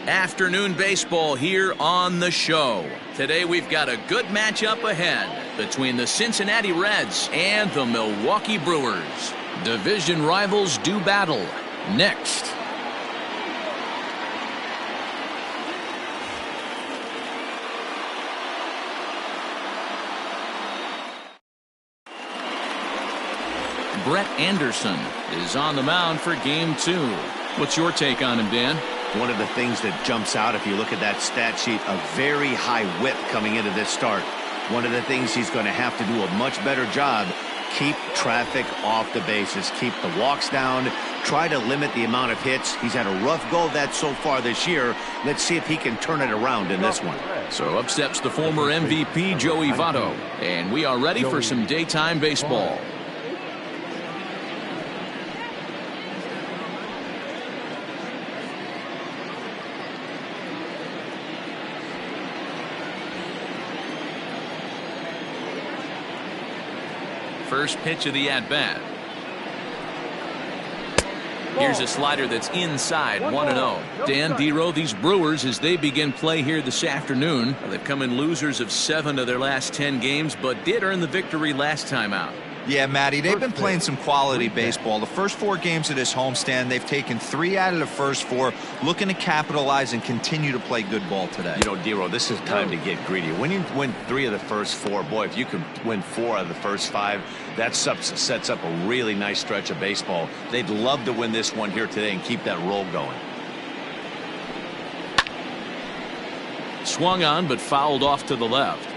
Afternoon baseball here on the show. Today we've got a good matchup ahead between the Cincinnati Reds and the Milwaukee Brewers. Division rivals do battle. Next. Brett Anderson is on the mound for game 2. What's your take on him, Dan? One of the things that jumps out if you look at that stat sheet, a very high whip coming into this start. One of the things he's going to have to do a much better job, keep traffic off the bases, keep the walks down, try to limit the amount of hits. He's had a rough go of that so far this year. Let's see if he can turn it around in this one. So up steps the former MVP Joey Votto, and we are ready for some daytime baseball. First pitch of the at-bat. Here's a slider that's inside, 1-0. Dan, D-Row, these Brewers, as they begin play here this afternoon, they've come in losers of 7 of their last 10 games, but did earn the victory last time out. Yeah, Matty, they've been playing some quality baseball. The first 4 games of this homestand, they've taken 3 out of the first 4, looking to capitalize and continue to play good ball today. You know, D-Row, this is time to get greedy. When you win 3 of the first 4, boy, if you could win 4 out of the first 5, that sets up a really nice stretch of baseball. They'd love to win this one here today and keep that roll going. Swung on, but fouled off to the left.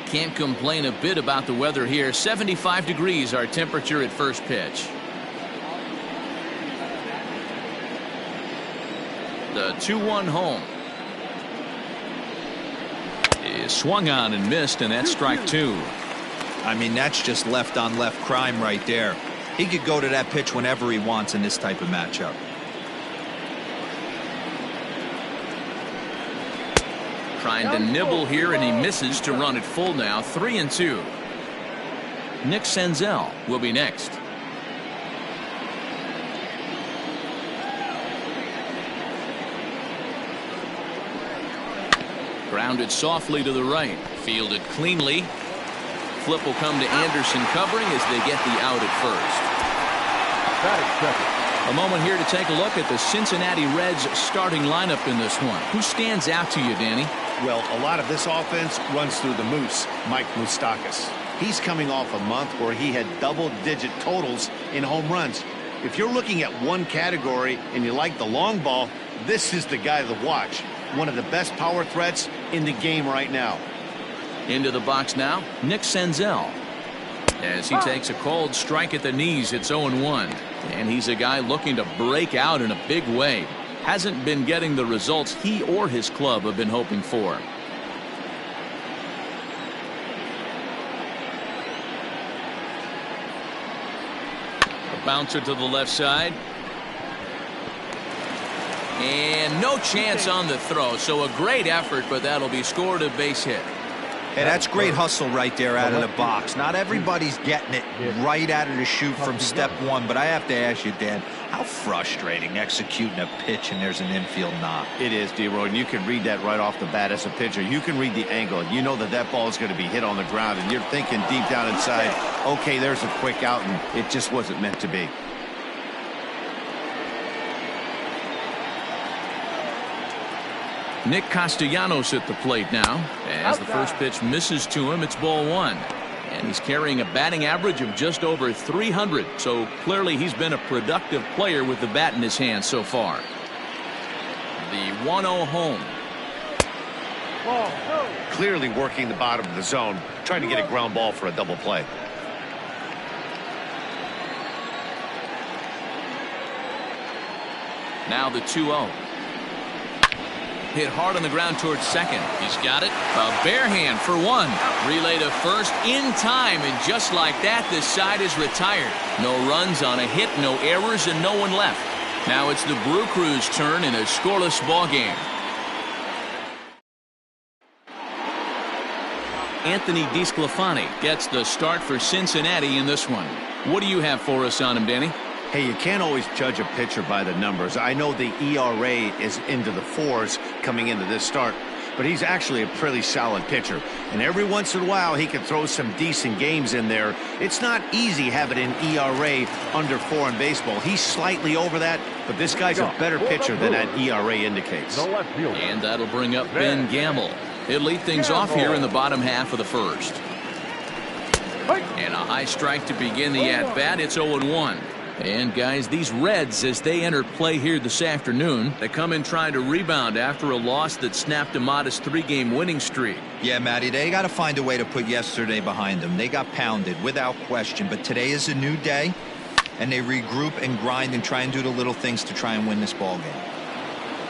Can't complain a bit about the weather here. 75 degrees our temperature at first pitch. The 2-1 home is swung on and missed, and that's strike 2. I mean, that's just left on left crime right there. He could go to that pitch whenever he wants in this type of matchup. Trying to nibble here, and he misses to run it full now. 3-2. Nick Senzel will be next. Grounded softly to the right. Fielded cleanly. Flip will come to Anderson covering as they get the out at first. A moment here to take a look at the Cincinnati Reds starting lineup in this one. Who stands out to you, Danny? Well, a lot of this offense runs through the Moose, Mike Moustakas. He's coming off a month where he had double-digit totals in home runs. If you're looking at one category and you like the long ball, this is the guy to watch. One of the best power threats in the game right now. Into the box now, Nick Senzel. As he takes a cold strike at the knees, it's 0-1. And he's a guy looking to break out in a big way. Hasn't been getting the results he or his club have been hoping for. A bouncer to the left side. And no chance on the throw, so a great effort, but that'll be scored a base hit. Hey, that's great hustle right there out of the box. Not everybody's getting it right out of the chute from step 1, but I have to ask you, Dan, how frustrating executing a pitch and there's an infield knock. It is, D-Roy, and you can read that right off the bat as a pitcher. You can read the angle. You know that that ball is going to be hit on the ground, and you're thinking deep down inside, okay, there's a quick out, and it just wasn't meant to be. Nick Castellanos at the plate now. As the first pitch misses to him, it's ball 1. And he's carrying a batting average of just over 300. So clearly he's been a productive player with the bat in his hand so far. The 1-0 home. Clearly working the bottom of the zone, trying to get a ground ball for a double play. Now the 2-0. Hit hard on the ground towards second. He's got it. A bare hand for 1. Relay to first in time, and just like that, this side is retired. No runs on a hit, no errors, and no one left. Now it's the Brew Crew's turn in a scoreless ball game. Anthony DeSclafani gets the start for Cincinnati in this one. What do you have for us on him, Danny? Hey, you can't always judge a pitcher by the numbers. I know the ERA is into the 4s coming into this start, but he's actually a pretty solid pitcher. And every once in a while, he can throw some decent games in there. It's not easy having an ERA under 4 in baseball. He's slightly over that, but this guy's a better pitcher than that ERA indicates. And that'll bring up Ben Gamble. He'll lead things off here in the bottom half of the first. And a high strike to begin the at-bat. It's 0-1. And guys, these Reds, as they enter play here this afternoon, they come in trying to rebound after a loss that snapped a modest 3-game winning streak. Yeah, Matty, they got to find a way to put yesterday behind them. They got pounded without question, but today is a new day, and they regroup and grind and try and do the little things to try and win this ball game.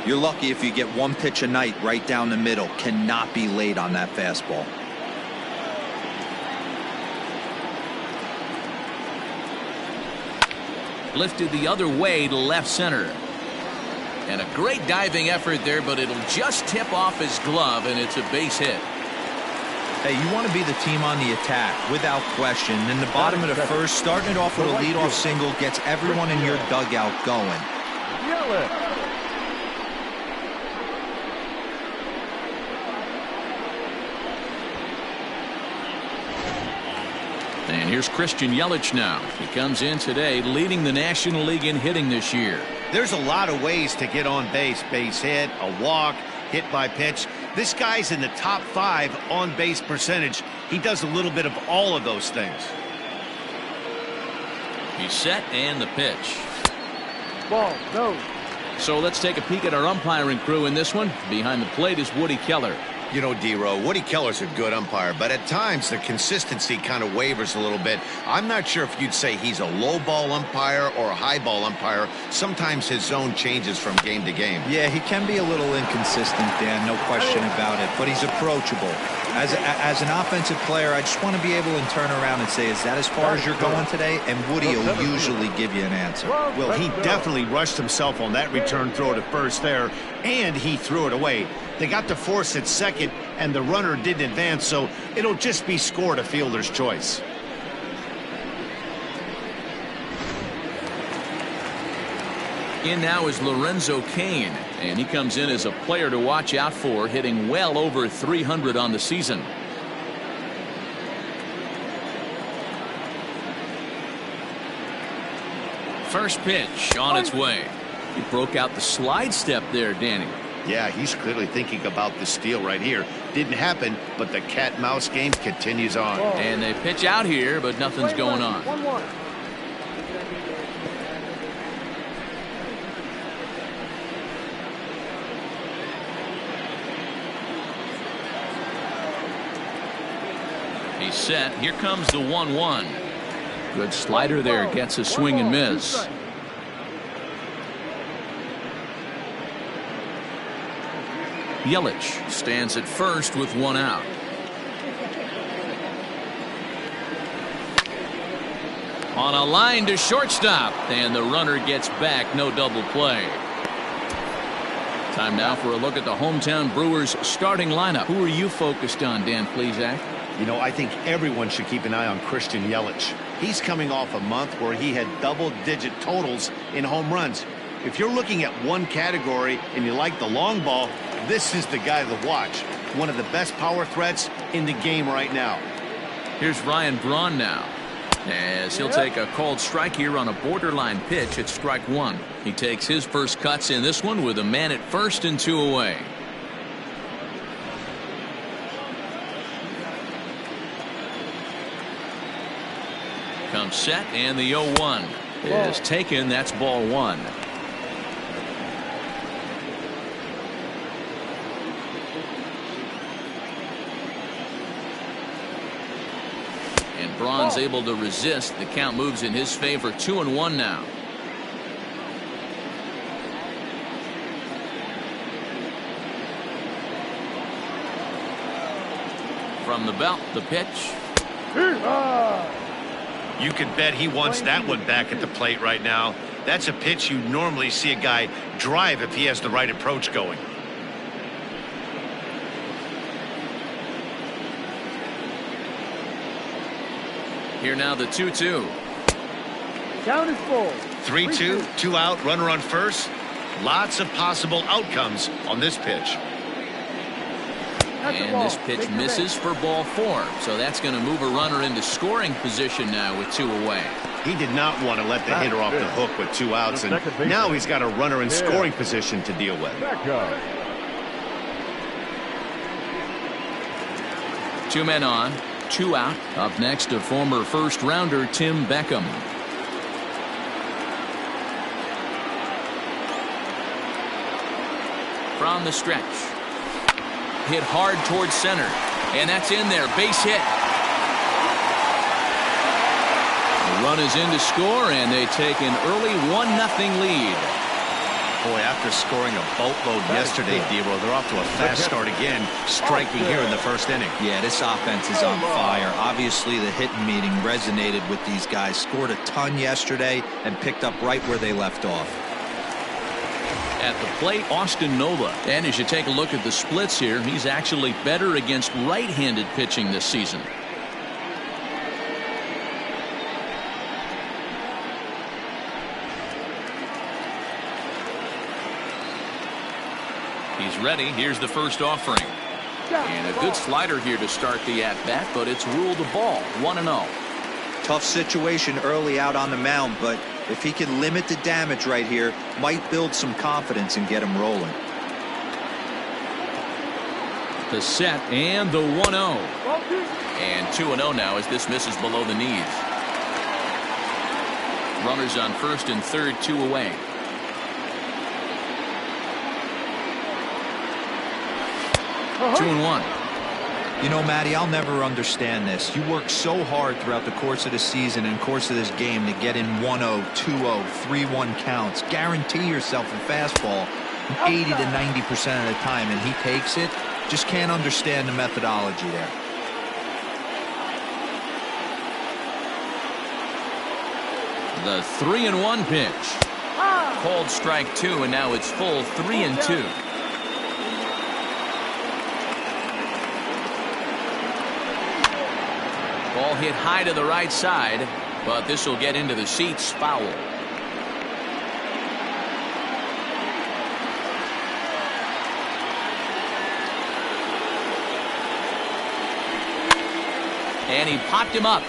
You're lucky if you get one pitch a night right down the middle. Cannot be late on that fastball. Lifted the other way to left center. And a great diving effort there, but it'll just tip off his glove, and it's a base hit. Hey, you want to be the team on the attack, without question. In the bottom of the first, starting it off with a leadoff single gets everyone in your dugout going. And here's Christian Yelich now. He comes in today leading the National League in hitting this year. There's a lot of ways to get on base. Base hit, a walk, hit by pitch. This guy's in the top 5 on base percentage. He does a little bit of all of those things. He's set and the pitch. Ball, no. So let's take a peek at our umpiring crew in this one. Behind the plate is Woody Keller. You know, D-Row, Woody Keller's a good umpire, but at times the consistency kind of wavers a little bit. I'm not sure if you'd say he's a low ball umpire or a high ball umpire. Sometimes his zone changes from game to game. Yeah, he can be a little inconsistent, Dan, no question about it, but he's approachable. As an offensive player, I just want to be able to turn around and say, is that as far as you're going today? And Woody will usually give you an answer. Well, he definitely rushed himself on that return throw to first there, and he threw it away. They got to force at second, and the runner didn't advance, so it'll just be scored a fielder's choice. In now is Lorenzo Cain, and he comes in as a player to watch out for, hitting well over 300 on the season. First pitch on its way. He broke out the slide step there, Danny. Yeah, he's clearly thinking about the steal right here. Didn't happen, but the cat-mouse game continues on. And they pitch out here, but nothing's going on. 1-1. He's set. Here comes the 1-1. Good slider there. Gets a swing and miss. Yelich stands at first with one out. On a line to shortstop, and the runner gets back. No double play. Time now for a look at the hometown Brewers starting lineup. Who are you focused on, Dan Plesac? You know, I think everyone should keep an eye on Christian Yelich. He's coming off a month where he had double-digit totals in home runs. If you're looking at one category and you like the long ball, this is the guy to watch. One of the best power threats in the game right now. Here's Ryan Braun now, as he'll take a called strike here on a borderline pitch at strike 1. He takes his first cuts in this one with a man at first and 2 away. Comes set, and the 0-1 is taken. That's ball 1. And Braun's able to resist. The count moves in his favor. 2-1 now. From the belt, the pitch. You can bet he wants that one back at the plate right now. That's a pitch you normally see a guy drive if he has the right approach going. Here now the 2-2. Count is full. 3-2, 2 out, runner on first. Lots of possible outcomes on this pitch. And this pitch misses for ball 4. So that's going to move a runner into scoring position now with 2 away. He did not want to let the hitter off the hook with 2 outs, and now he's got a runner in scoring position to deal with. 2 men on, 2 out. Up next, a former first-rounder, Tim Beckham. From the stretch. Hit hard towards center. And that's in there. Base hit. The run is in to score, and they take an early 1-0 lead. Boy, after scoring a boatload yesterday, Dero, they're off to a fast start again, striking here in the first inning. Yeah, this offense is on fire. Obviously, the hitting meeting resonated with these guys. Scored a ton yesterday and picked up right where they left off. At the plate, Austin Nola. And as you take a look at the splits here, he's actually better against right-handed pitching this season. He's ready. Here's the first offering. And a good slider here to start the at-bat, but it's ruled a ball. 1-0. Tough situation early out on the mound, but if he can limit the damage right here, might build some confidence and get him rolling. The set and the 1-0. And 2-0 now as this misses below the knees. Runners on first and third, 2 away. Two and 1. You know, Matty, I'll never understand this. You work so hard throughout the course of the season and course of this game to get in 1-0, 2-0, 3-1 counts. Guarantee yourself a fastball 80 to 90% of the time, and he takes it. Just can't understand the methodology there. The 3-1 pitch. Called strike 2, and now it's full 3-2. Ball hit high to the right side, but this will get into the seats. Foul. And he popped him up.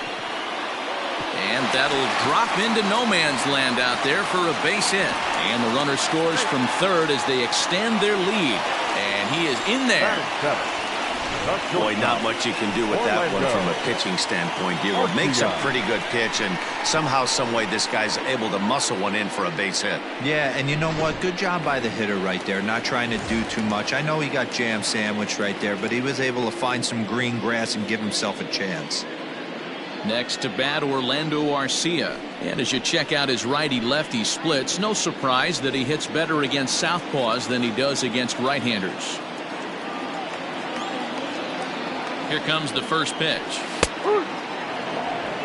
And that'll drop into no man's land out there for a base hit. And the runner scores from third as they extend their lead. And he is in there. Boy, not much you can do with that one from a pitching standpoint. Dero makes a pretty good pitch, and somehow, some way, this guy's able to muscle one in for a base hit. Yeah, and you know what? Good job by the hitter right there, not trying to do too much. I know he got jam sandwiched right there, but he was able to find some green grass and give himself a chance. Next to bat, Orlando Arcia. And as you check out his righty-lefty splits, no surprise that he hits better against southpaws than he does against right-handers. Here comes the first pitch.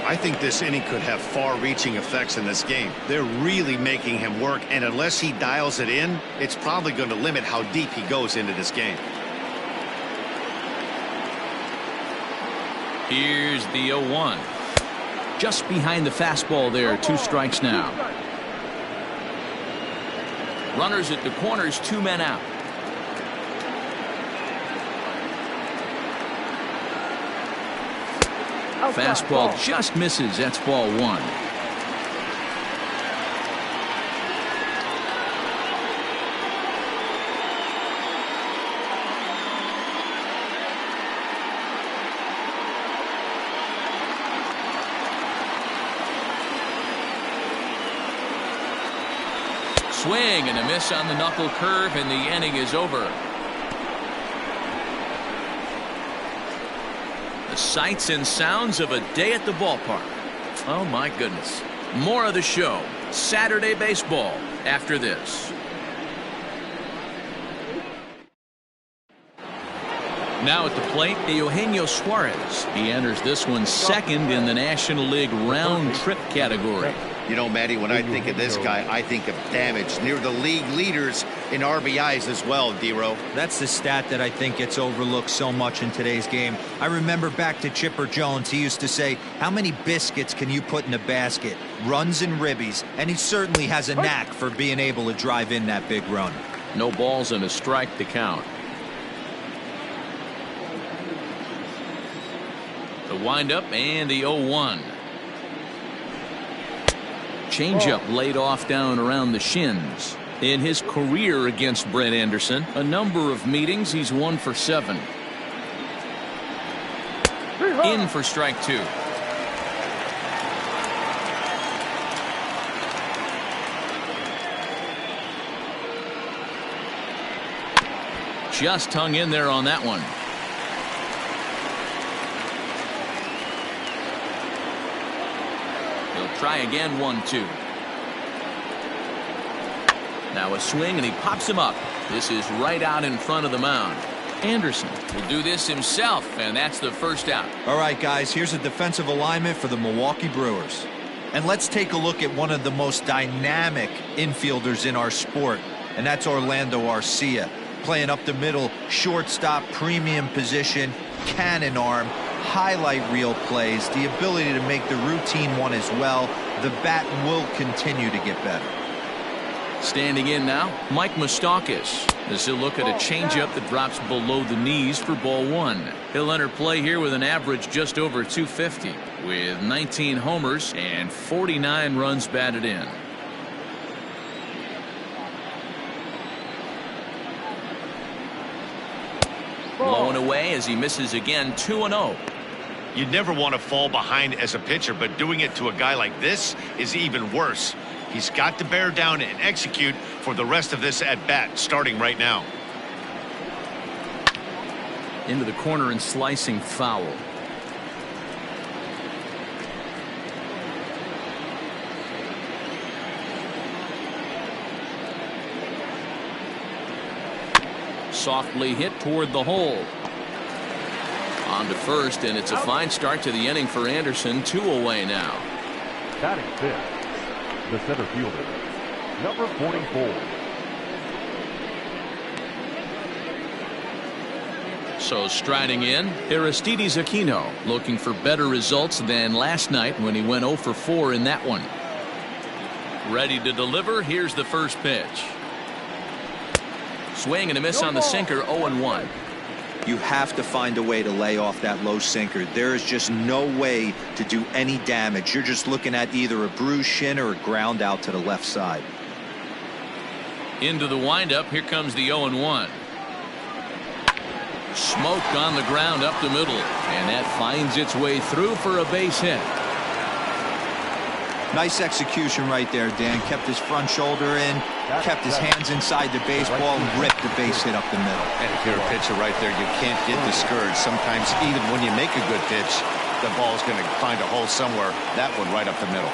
I think this inning could have far-reaching effects in this game. They're really making him work, and unless he dials it in, it's probably going to limit how deep he goes into this game. Here's the 0-1. Just behind the fastball there. 2 strikes now. Runners at the corners, 2 men out. Fastball just misses. That's ball 1. Swing and a miss on the knuckle curve, and the inning is over. The sights and sounds of a day at the ballpark. Oh my goodness. More of the show. Saturday baseball after this. Now at the plate, Eugenio Suarez. He enters this one second in the National League round trip category. You know, Matty, when I think of this guy, I think of damage. Near the league leaders in RBIs as well, D-Row. That's the stat that I think gets overlooked so much in today's game. I remember back to Chipper Jones. He used to say, how many biscuits can you put in a basket? Runs and ribbies. And he certainly has a knack for being able to drive in that big run. No balls and a strike to count. The windup and the 0-1. Changeup laid off down around the shins. In his career against Brett Anderson, a number of meetings, he's 1 for 7. In for strike 2. Just hung in there on that one. He'll try again, 1-2. Now a swing and he pops him up. This is right out in front of the mound. Anderson will do this himself, and that's the first out. All right, guys, here's a defensive alignment for the Milwaukee Brewers. And let's take a look at one of the most dynamic infielders in our sport, and that's Orlando Arcia. Playing up the middle, shortstop, premium position, cannon arm, highlight reel plays, the ability to make the routine one as well. The bat will continue to get better. Standing in now, Mike Moustakas, as he'll look at a changeup that drops below the knees for ball 1. He'll enter play here with an average just over 250, with 19 homers and 49 runs batted in. Blowing away as he misses again, 2-0. You never want to fall behind as a pitcher, but doing it to a guy like this is even worse. He's got to bear down and execute for the rest of this at-bat, starting right now. Into the corner and slicing foul. Softly hit toward the hole. On to first, and it's a fine start to the inning for Anderson. 2 away now. Batting fifth, the center fielder, number 44. So striding in, Aristides Aquino, looking for better results than last night when he went 0 for 4 in that one. Ready to deliver. Here's the first pitch. Swing and a miss on the sinker, 0-1. You have to find a way to lay off that low sinker. There is just no way to do any damage. You're just looking at either a bruised shin or a ground out to the left side. Into the windup. Here comes the 0-1. Smoke on the ground up the middle, and that finds its way through for a base hit. Nice execution right there, Dan. Kept his front shoulder in, kept his hands inside the baseball, and ripped the base hit up the middle. And if you're a pitcher right there, you can't get discouraged. Sometimes even when you make a good pitch, the ball's going to find a hole somewhere. That one right up the middle.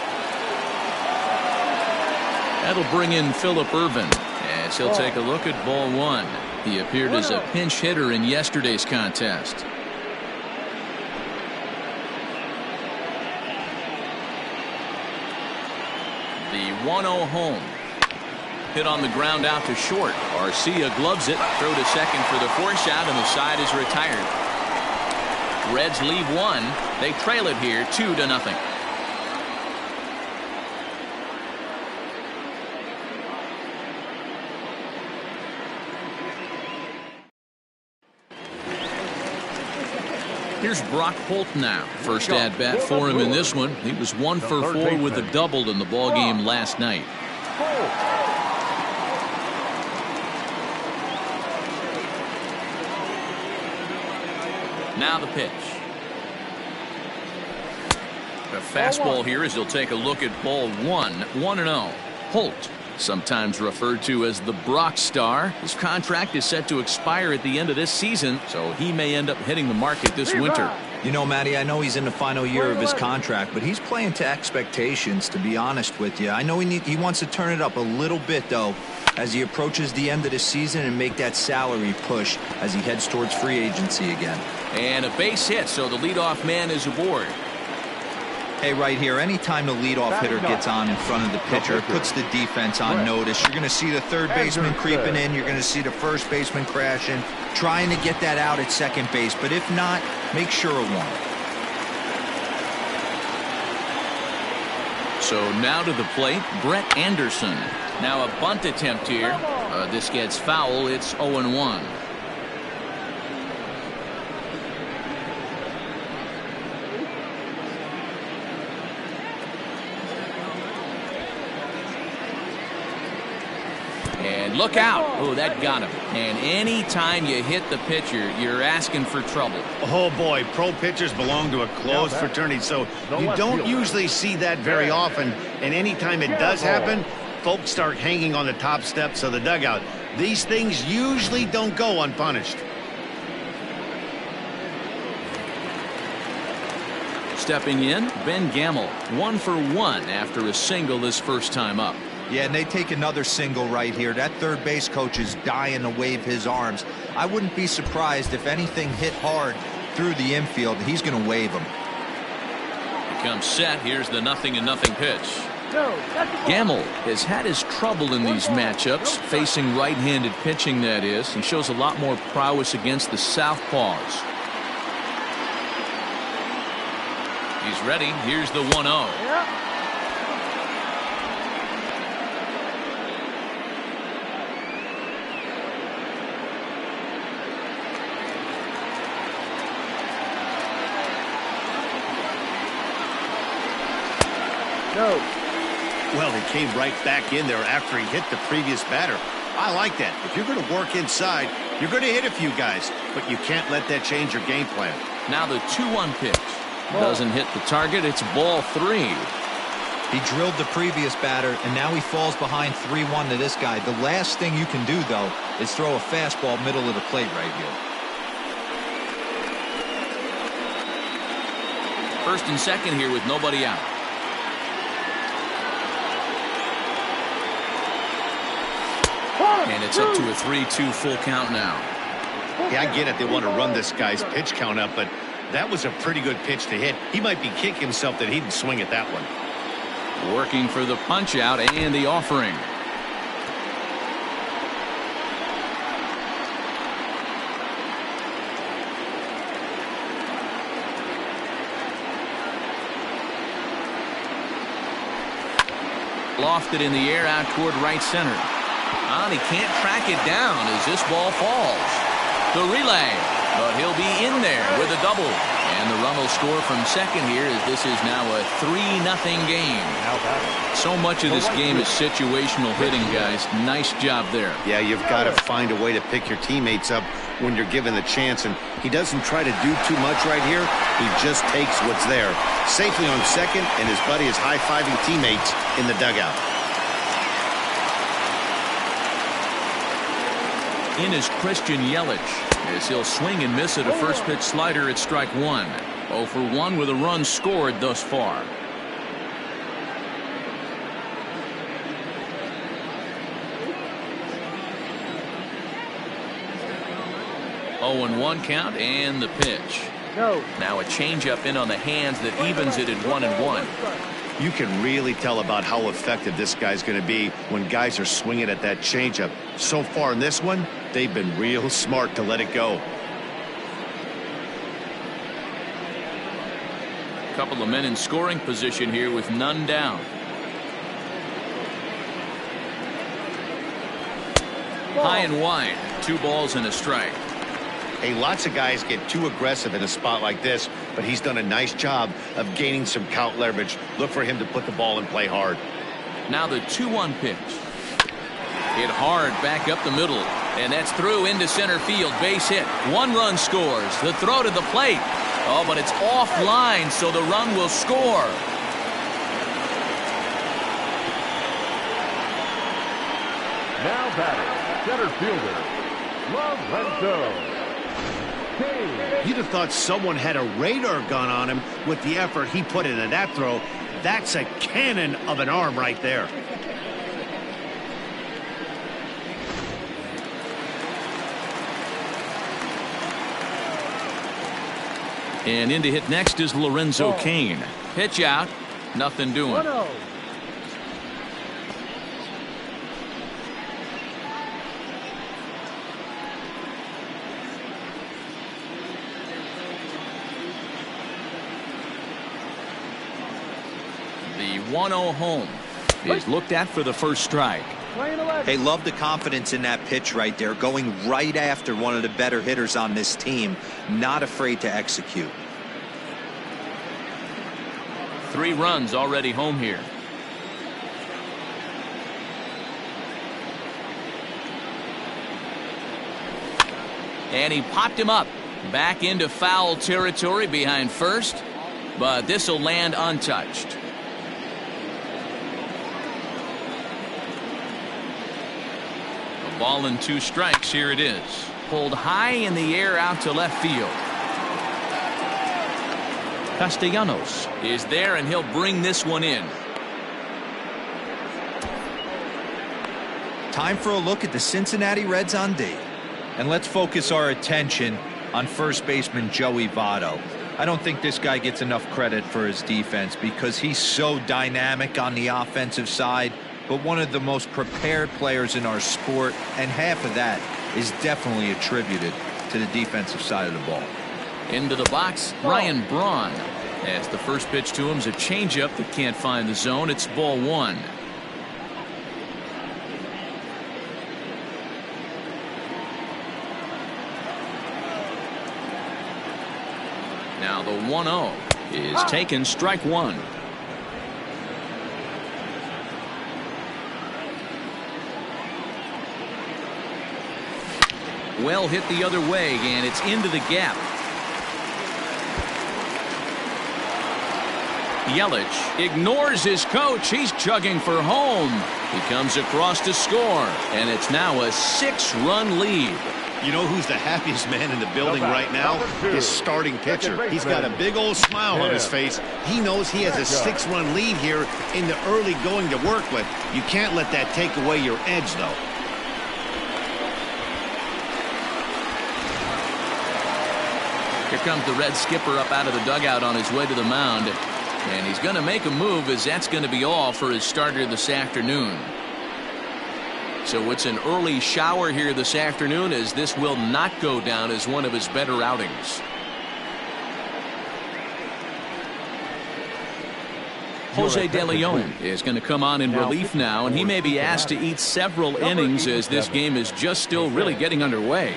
That'll bring in Phillip Ervin as he'll take a look at ball 1. He appeared as a pinch hitter in yesterday's contest. The 1-0 home. Hit on the ground out to short. Arcia gloves it. Throw to second for the force out, and the side is retired. Reds leave 1. They trail it here 2-0. Here's Brock Holt now. First at bat for him in this one. He was 1 for 4 with a double in the ball game last night. Now the pitch. A fastball here as he'll take a look at ball 1. 1-0. Holt, sometimes referred to as the Brock Star. His contract is set to expire at the end of this season, so he may end up hitting the market this winter. You know, Matty, I know he's in the final year of his contract, but he's playing to expectations, to be honest with you. I know he wants to turn it up a little bit, though, as he approaches the end of the season and make that salary push as he heads towards free agency again. And a base hit, so the leadoff man is aboard. Hey, right here, anytime the leadoff hitter gets on in front of the pitcher, it puts the defense on notice. You're going to see the third baseman creeping in. You're going to see the first baseman crashing, trying to get that out at second base. But if not, make sure of one. So now to the plate, Brett Anderson. Now a bunt attempt here. This gets foul. It's 0-1. And look out. Oh, that got him. And anytime you hit the pitcher, you're asking for trouble. Oh, boy. Pro pitchers belong to a closed fraternity, so you don't usually see that very often. And anytime it does happen, folks start hanging on the top steps of the dugout. These things usually don't go unpunished. Stepping in, Ben Gamble. 1 for 1 after a single his first time up. Yeah, and they take another single right here. That third base coach is dying to wave his arms. I wouldn't be surprised if anything hit hard through the infield. He's going to wave them. Becomes set. Here's the 0-0 pitch. Gamble has had his trouble in these matchups, facing right-handed pitching, that is, and shows a lot more prowess against the southpaws. He's ready. Here's the 1-0. Well, he came right back in there after he hit the previous batter. I like that. If you're going to work inside, you're going to hit a few guys, but you can't let that change your game plan. Now the 2-1 pitch. Doesn't hit the target. It's ball 3. He drilled the previous batter, and now he falls behind 3-1 to this guy. The last thing you can do, though, is throw a fastball middle of the plate right here. First and second here with nobody out. And it's up to a 3-2 full count now. Yeah, I get it. They want to run this guy's pitch count up, but that was a pretty good pitch to hit. He might be kicking himself that he didn't swing at that one. Working for the punch out and the offering. Lofted in the air out toward right center. And he can't track it down as this ball falls. The relay, but he'll be in there with a double. And the run will score from second here as this is now a 3-0 game. So much of this game is situational hitting, guys. Nice job there. Yeah, you've got to find a way to pick your teammates up when you're given the chance, and he doesn't try to do too much right here. He just takes what's there. Safely on second, and his buddy is high-fiving teammates in the dugout. In is Christian Yelich as he'll swing and miss at a first pitch slider at strike 1. 0 for 1 with a run scored thus far. Oh, 0-1 count and the pitch. Now a changeup in on the hands that evens it at 1-1. You can really tell about how effective this guy's going to be when guys are swinging at that changeup. So far in this one, they've been real smart to let it go. A couple of men in scoring position here with none down. High and wide. 2 balls and a strike. Hey, lots of guys get too aggressive in a spot like this, but he's done a nice job of gaining some count leverage. Look for him to put the ball in play hard. Now the 2-1 pitch. Hit hard back up the middle, and that's through into center field. Base hit. 1 run scores. The throw to the plate. Oh, but it's offline, so the run will score. Now batting, center fielder, Lorenzo. You'd have thought someone had a radar gun on him with the effort he put into that throw. That's a cannon of an arm right there. And in to hit next is Lorenzo Cain. Pitch out. Nothing doing. 1-0. The 1-0 home is looked at for the first strike. Hey, love the confidence in that pitch right there, going right after one of the better hitters on this team, not afraid to execute. 3 runs already home here. And he popped him up back into foul territory behind first, but this will land untouched. A ball and 2 strikes. Here it is, pulled high in the air out to left field. Castellanos is there, and he'll bring this one in. Time for a look at the Cincinnati Reds on D. And let's focus our attention on first baseman Joey Votto. I don't think this guy gets enough credit for his defense because he's so dynamic on the offensive side, but one of the most prepared players in our sport, and half of that is definitely attributed to the defensive side of the ball. Into the box, Ryan Braun. As the first pitch to him is a changeup that can't find the zone. It's ball 1. Now the 1-0 is taken, strike 1. Well hit the other way, and it's into the gap. Yelich ignores his coach. He's chugging for home. He comes across to score, and it's now a 6-run lead. You know who's the happiest man in the building right now? His starting pitcher. He's got a big old smile on his face. He knows he has a 6-run lead here in the early going to work with. You can't let that take away your edge, though. Here comes the Red skipper up out of the dugout on his way to the mound. And he's going to make a move, as that's going to be all for his starter this afternoon. So it's an early shower here this afternoon, as this will not go down as one of his better outings. Jose De Leon is going to come on in relief now, and he may be asked to eat several innings as this game is just still really getting underway.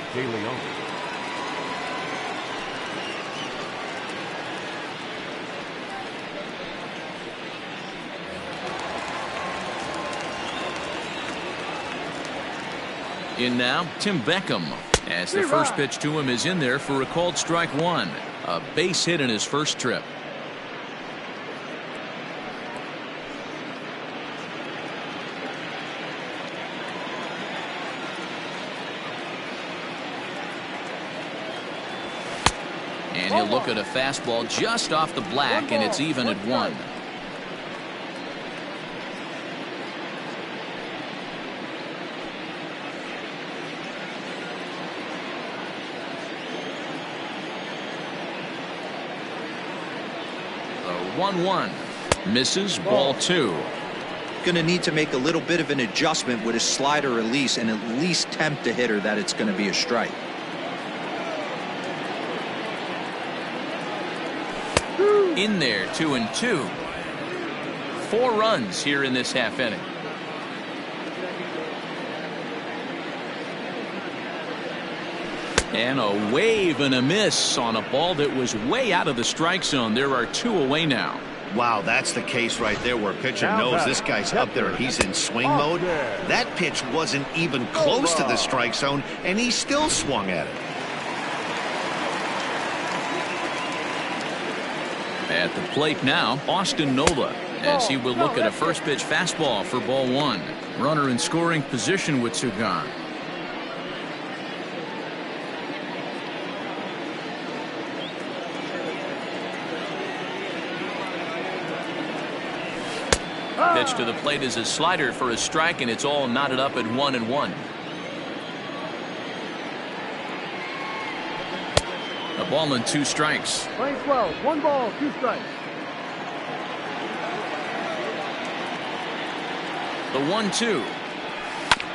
In now, Tim Beckham, as the first pitch to him is in there for a called strike 1. A base hit in his first trip. And he'll look at a fastball just off the black, and it's even at 1. The 1-1 misses, ball 2. Going to need to make a little bit of an adjustment with his slider release and at least tempt the hitter that it's going to be a strike. In there, 2-2. 4 runs here in this half inning. And a wave and a miss on a ball that was way out of the strike zone. There are 2 away now. Wow, that's the case right there where pitcher knows this guy's up there. He's in swing mode. That pitch wasn't even close to the strike zone, and he still swung at it. At the plate now, Austin Nola, as he will look at a first pitch fastball for ball 1. Runner in scoring position with 2 gone. Pitch to the plate is a slider for a strike, and it's all knotted up at 1-1. A ball and 2 strikes. Playing 12, 1 ball, 2 strikes. The 1-2.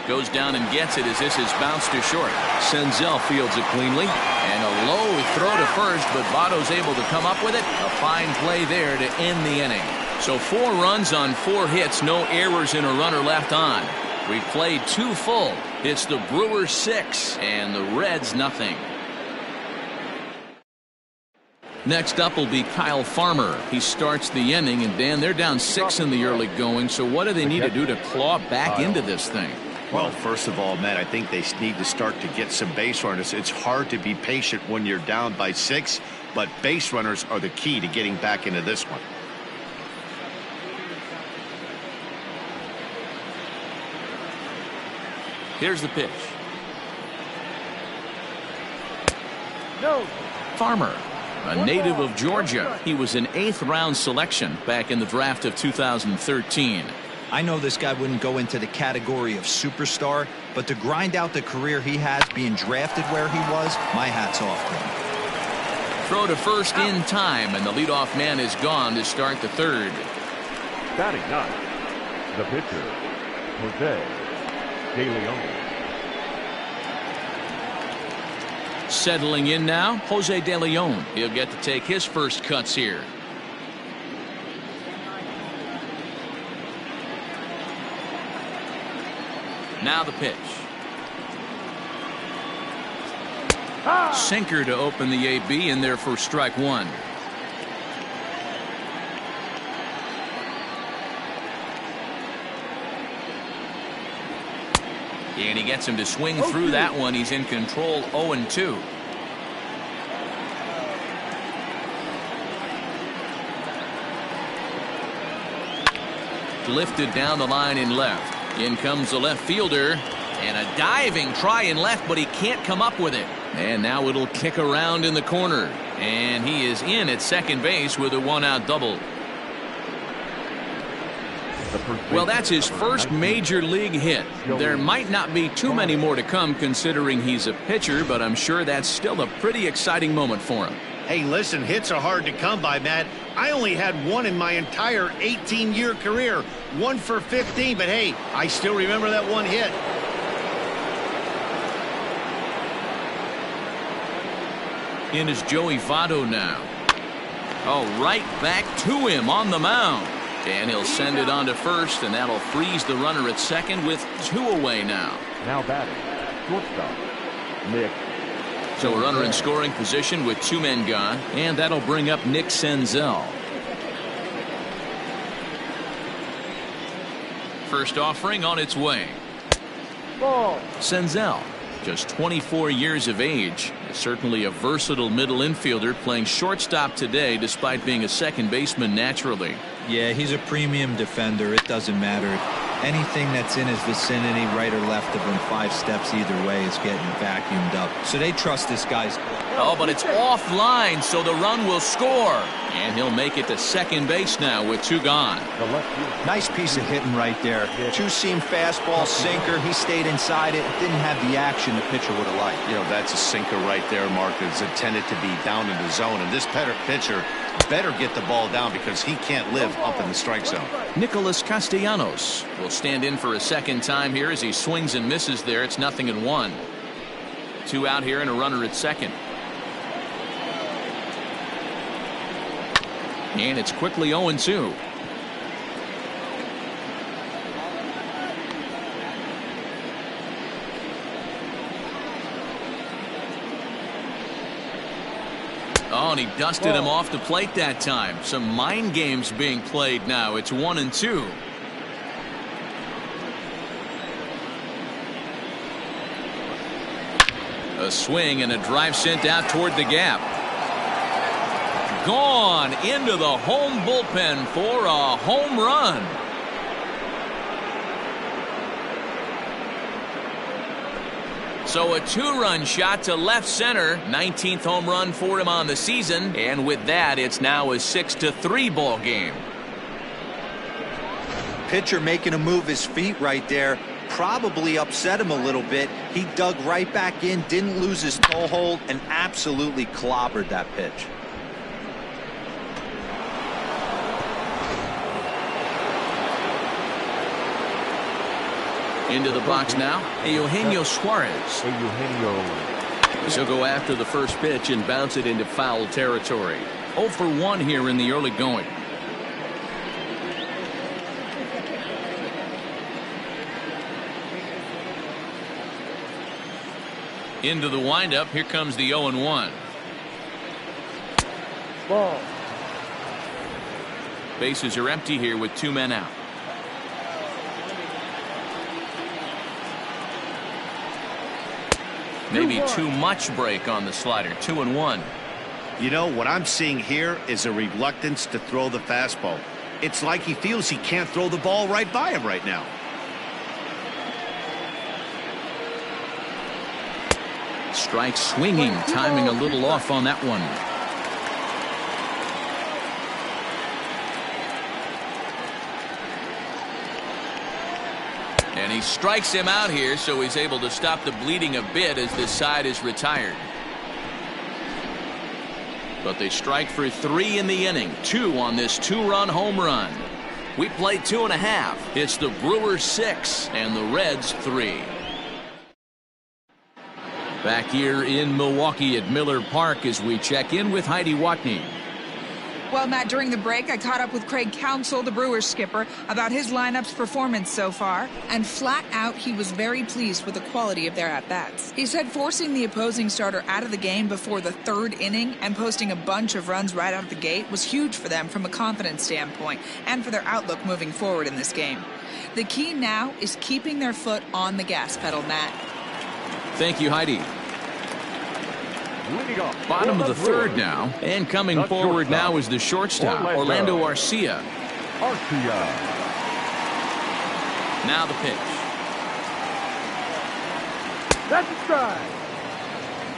Goes down and gets it as this is bounced to short. Senzel fields it cleanly. And a low throw to first, but Votto's able to come up with it. A fine play there to end the inning. So 4 runs on 4 hits, no errors and a runner left on. We've played 2 full. It's the Brewers 6 and the Reds nothing. Next up will be Kyle Farmer. He starts the inning, and Dan, they're down 6 in the early going. So what do they need to do to claw back into this thing? Well, first of all, Matt, I think they need to start to get some base runners. It's hard to be patient when you're down by 6, but base runners are the key to getting back into this one. Here's the pitch. No. Farmer, a native of Georgia. He was an 8th-round selection back in the draft of 2013. I know this guy wouldn't go into the category of superstar, but to grind out the career he has being drafted where he was, my hat's off to him. Throw to first in time, and the leadoff man is gone to start the 3rd. Batting 9, the pitcher, Jose De Leon. Settling in now, Jose De Leon. He'll get to take his first cuts here. Now the pitch. Sinker to open the AB in there for strike 1. And he gets him to swing through that one. He's in control, 0-2. Lifted down the line in left. In comes the left fielder. And a diving try in left, but he can't come up with it. And now it'll kick around in the corner. And he is in at second base with a 1-out double. Well, that's his first major league hit. There might not be too many more to come considering he's a pitcher, but I'm sure that's still a pretty exciting moment for him. Hey, listen, hits are hard to come by, Matt. I only had 1 in my entire 18-year career. 1 for 15, but hey, I still remember that 1 hit. In is Joey Votto now. Oh, right back to him on the mound. And he'll send it on to first, and that'll freeze the runner at second with 2 away now. Now batting, shortstop, Nick. So a runner in scoring position with 2 men gone, and that'll bring up Nick Senzel. First offering on its way. Ball. Senzel, just 24 years of age, is certainly a versatile middle infielder playing shortstop today despite being a second baseman naturally. Yeah, he's a premium defender. It doesn't matter. Anything that's in his vicinity, right or left of him, 5 steps either way, is getting vacuumed up. So they trust this guy's. Oh, but it's offline, so the run will score. And he'll make it to second base now with 2 gone. Nice piece of hitting right there. 2-seam fastball, sinker. He stayed inside it. Didn't have the action the pitcher would have liked. You know, that's a sinker right there, Mark. It's intended to be down in the zone. And this pitcher better get the ball down because he can't live up in the strike zone. Nicholas Castellanos will stand in for a second time here as he swings and misses there. It's 0-1. 2 out here and a runner at second. And it's quickly 0-2. Oh, and he dusted him off the plate that time. Some mind games being played now. It's 1-2. A swing and a drive sent out toward the gap. Gone into the home bullpen for a home run. So a 2-run shot to left center. 19th home run for him on the season. And with that, it's now a 6-3 ball game. Pitcher making him move his feet right there. probably upset him a little bit. He dug right back in, didn't lose his toe hold, and absolutely clobbered that pitch. Into the box now, Eugenio Suarez. He'll go after the first pitch and bounce it into foul territory. 0 for 1 here in the early going. Into the windup, here comes the 0-1. Ball. Bases are empty here with 2 men out. Maybe too much break on the slider. 2-1. You know, what I'm seeing here is a reluctance to throw the fastball. It's like he feels he can't throw the ball right by him right now. Strike swinging, timing a little off on that one. And he strikes him out here, so he's able to stop the bleeding a bit as this side is retired. But they strike for 3 in the inning. 2 on this 2-run home run. We play 2.5. It's the Brewers 6 and the Reds 3. Back here in Milwaukee at Miller Park as we check in with Heidi Watney. Well, Matt, during the break, I caught up with Craig Counsell, the Brewers skipper, about his lineup's performance so far, and flat out, he was very pleased with the quality of their at-bats. He said forcing the opposing starter out of the game before the 3rd inning and posting a bunch of runs right out of the gate was huge for them from a confidence standpoint and for their outlook moving forward in this game. The key now is keeping their foot on the gas pedal, Matt. Thank you, Heidi. Bottom of the 3rd now, and coming forward now is the shortstop, Orlando Arcia. Now the pitch. That's a strike.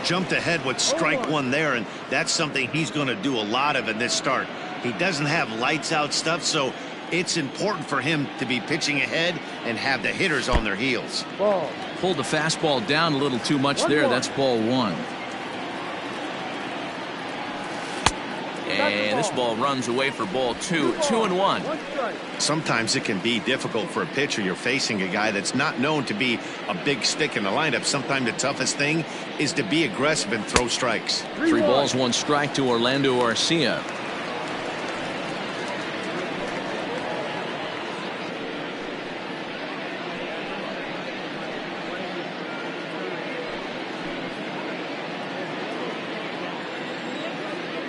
Jumped ahead with strike 1 there, and that's something he's going to do a lot of in this start. He doesn't have lights out stuff, so it's important for him to be pitching ahead and have the hitters on their heels. Ball. Pulled the fastball down a little too much there. That's ball 1. And this ball runs away for ball 2. 2-1. Sometimes it can be difficult for a pitcher. You're facing a guy that's not known to be a big stick in the lineup. Sometimes the toughest thing is to be aggressive and throw strikes. 3 balls, 1 strike to Orlando Arcia.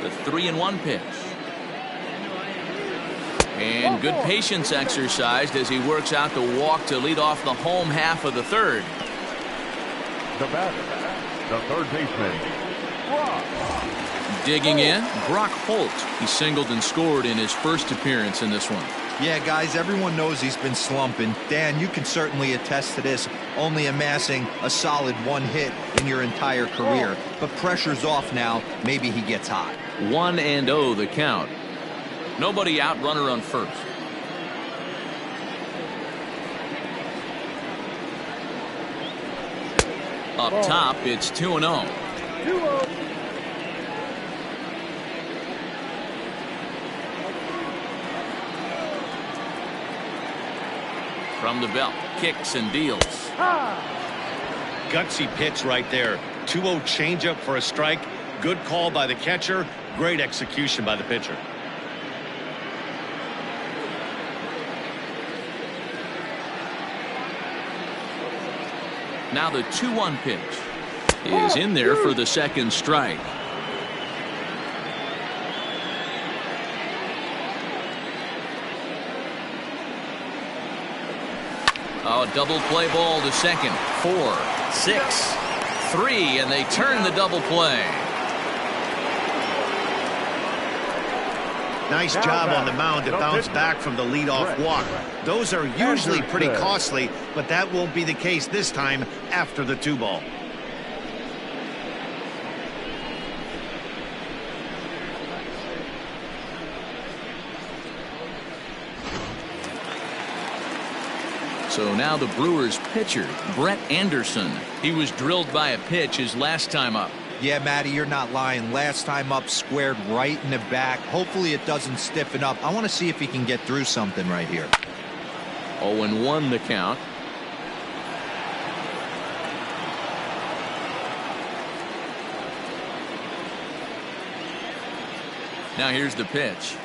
The 3-1 pitch. And good patience exercised as he works out the walk to lead off the home half of the 3rd. The batter, the 3rd baseman, Brock. Digging in, Brock Holt. He singled and scored in his first appearance in this one. Yeah, guys, everyone knows he's been slumping. Dan, you can certainly attest to this, only amassing a solid 1 hit in your entire career. But pressure's off now. Maybe he gets hot. 1-0 the count. Nobody out, runner on first. Up top, it's 2-0. 2-0. From the belt, kicks and deals. Gutsy pitch right there. 2-0 changeup for a strike. Good call by the catcher. Great execution by the pitcher. Now the 2-1 pitch is in there for the 2nd strike. Oh, double play ball to second. 4, 6, 3, and they turn the double play. Nice job on the mound to bounce back from the leadoff walk. Those are usually pretty costly, but that won't be the case this time after the 2-ball. So now the Brewers pitcher, Brett Anderson. He was drilled by a pitch his last time up. Yeah, Matty, you're not lying. Last time up, squared right in the back. Hopefully it doesn't stiffen up. I want to see if he can get through something right here. 0-1 the count. Now here's the pitch.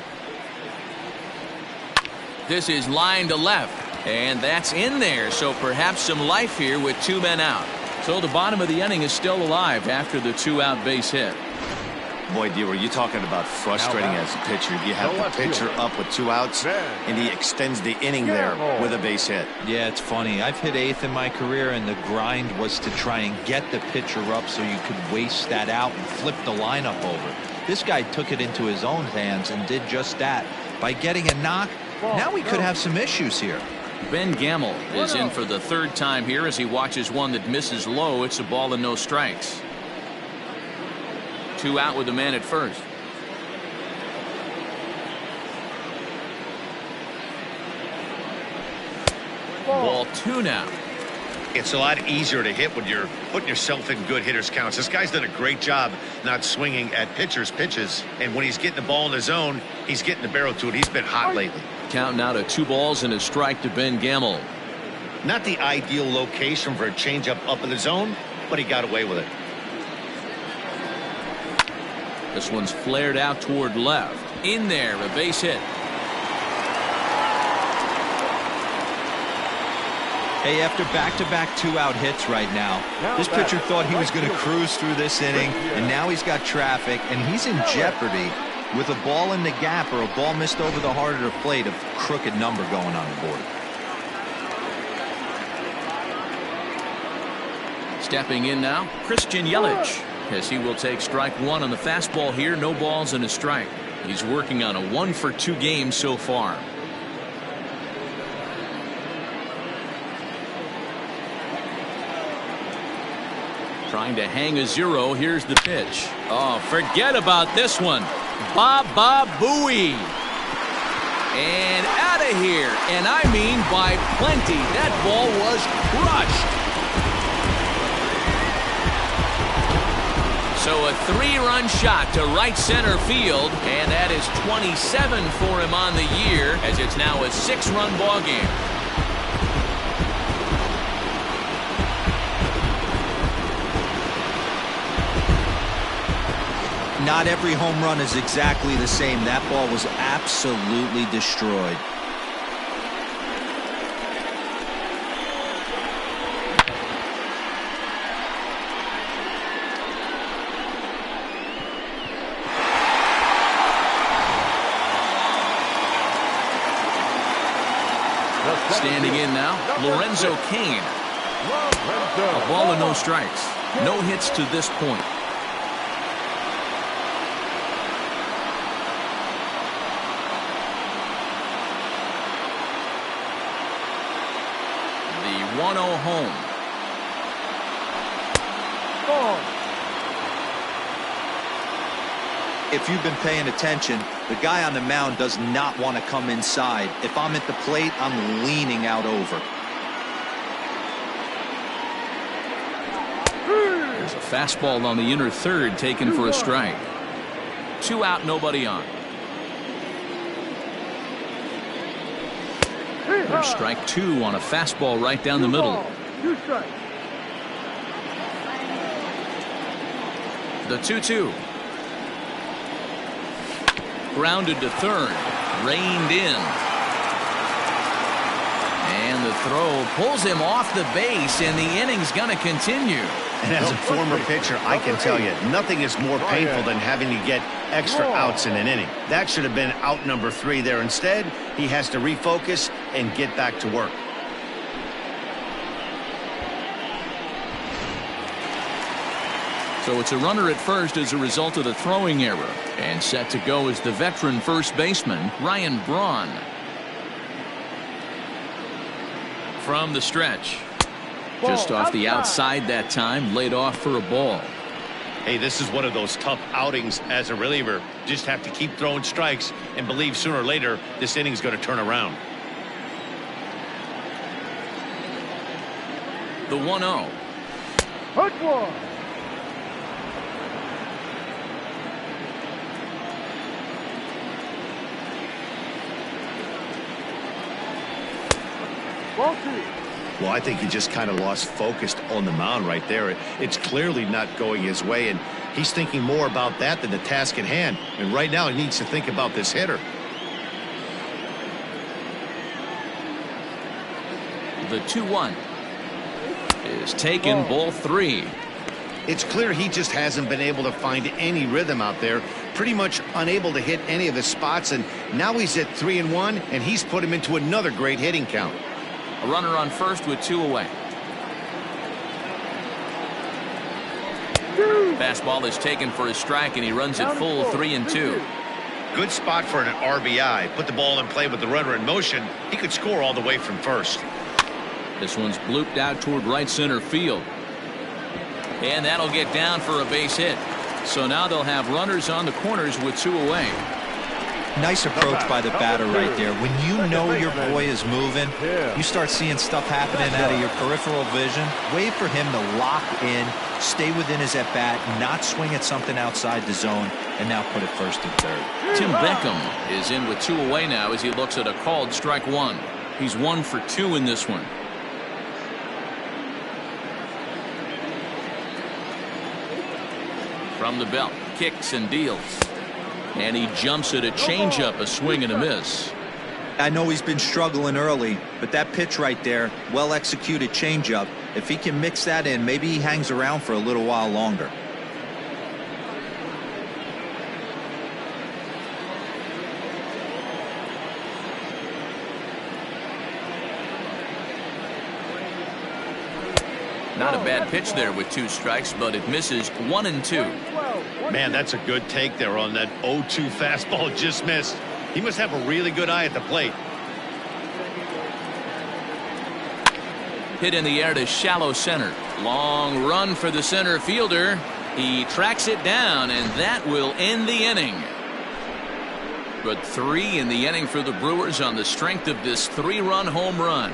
This is line to left. And that's in there, so perhaps some life here with 2 men out. So the bottom of the inning is still alive after the 2-out base hit. Boy, D, were you talking about frustrating as a pitcher? You have the pitcher up with 2 outs, and he extends the inning there with a base hit. Yeah, it's funny. I've hit 8th in my career, and the grind was to try and get the pitcher up so you could waste that out and flip the lineup over. This guy took it into his own hands and did just that. By getting a knock, now we could have some issues here. Ben Gamble is in for the 3rd time here as he watches one that misses low. It's a ball and no strikes. 2 out with the man at first. Ball 2 now. It's a lot easier to hit when you're putting yourself in good hitters counts. This guy's done a great job not swinging at pitchers' pitches, and when he's getting the ball in the zone, he's getting the barrel to it. He's been hot lately. Count now to 2 balls and a strike to Ben Gamble. Not the ideal location for a changeup up in the zone, but he got away with it. This one's flared out toward left. In there, a base hit. Hey, after back-to-back 2-out hits right now, this pitcher thought he was going to cruise through this inning, and now he's got traffic, and he's in jeopardy with a ball in the gap or a ball missed over the heart of the plate, a crooked number going on the board. Stepping in now, Christian Yelich, as he will take strike 1 on the fastball here. No balls and a strike. He's working on a 1-for-2 game so far. Trying to hang a 0. Here's the pitch. Oh, forget about this one. Baba Booey. And out of here. And I mean by plenty. That ball was crushed. So a 3-run shot to right center field. And that is 27 for him on the year, as it's now a 6-run ball game. Not every home run is exactly the same. That ball was absolutely destroyed. Standing in now, Lorenzo Cain. A ball and no strikes. No hits to this point. The 1-0 home. If you've been paying attention, the guy on the mound does not want to come inside. If I'm at the plate, I'm leaning out over. There's a fastball on the inner third taken for a strike. 2 out, nobody on. There's strike 2 on a fastball right down the middle. 2 strikes. The 2-2. Grounded to third. Reined in. And the throw pulls him off the base, and the inning's going to continue. And as a former pitcher, I can tell you, nothing is more painful than having to get extra outs in an inning. That should have been out number 3 there. Instead, he has to refocus and get back to work. So it's a runner at first as a result of the throwing error. And set to go is the veteran first baseman, Ryan Braun. From the stretch. Just off the outside that time, laid off for a ball. Hey, this is one of those tough outings as a reliever. Just have to keep throwing strikes and believe sooner or later this inning's going to turn around. The 1-0. Hut one. Ball two. Well, I think he just kind of lost focus on the mound right there. It's clearly not going his way, and he's thinking more about that than the task at hand. And right now he needs to think about this hitter. The 2-1 is taken, ball 3. It's clear he just hasn't been able to find any rhythm out there, pretty much unable to hit any of his spots, and now he's at 3-1, and he's put him into another great hitting count. A runner on first with 2 away. Fastball is taken for a strike, and he runs it full 3-2. Good spot for an RBI. Put the ball in play with the runner in motion. He could score all the way from first. This one's blooped out toward right center field. And that'll get down for a base hit. So now they'll have runners on the corners with 2 away. Nice approach by the batter right there. When you know your boy is moving, you start seeing stuff happening out of your peripheral vision. Wait for him to lock in, stay within his at-bat, not swing at something outside the zone, and now put it first and third. Tim Beckham is in with 2 away now as he looks at a called strike 1. He's 1 for 2 in this one. From the belt, kicks and deals. And he jumps at a changeup, a swing and a miss. I know he's been struggling early, but that pitch right there, well-executed changeup, if he can mix that in, maybe he hangs around for a little while longer. Not a bad pitch there with 2 strikes, but it misses 1-2. Man, that's a good take there on that 0-2 fastball just missed. He must have a really good eye at the plate. Hit in the air to shallow center. Long run for the center fielder. He tracks it down, and that will end the inning. But 3 in the inning for the Brewers on the strength of this 3-run home run.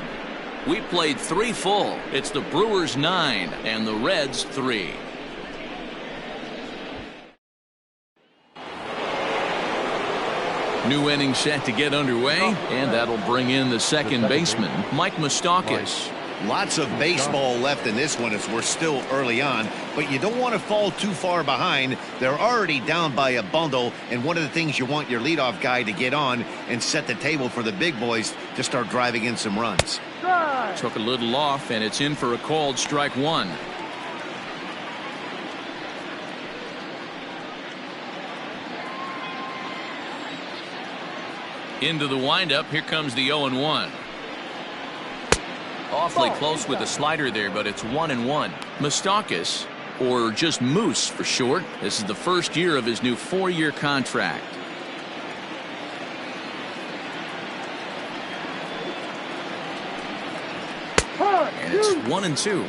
We played 3 full. It's the Brewers 9 and the Reds 3. New inning set to get underway, and that'll bring in the second baseman, Mike Moustakas. Lots of baseball left in this one as we're still early on, but you don't want to fall too far behind. They're already down by a bundle, and one of the things you want your leadoff guy to get on and set the table for the big boys to start driving in some runs. Took a little off, and it's in for a called strike 1. Into the windup. Here comes the 0-1. Awfully close with the slider there, but it's 1-1. Moustakas, or just Moose for short, this is the first year of his new 4-year contract. And it's 1-2.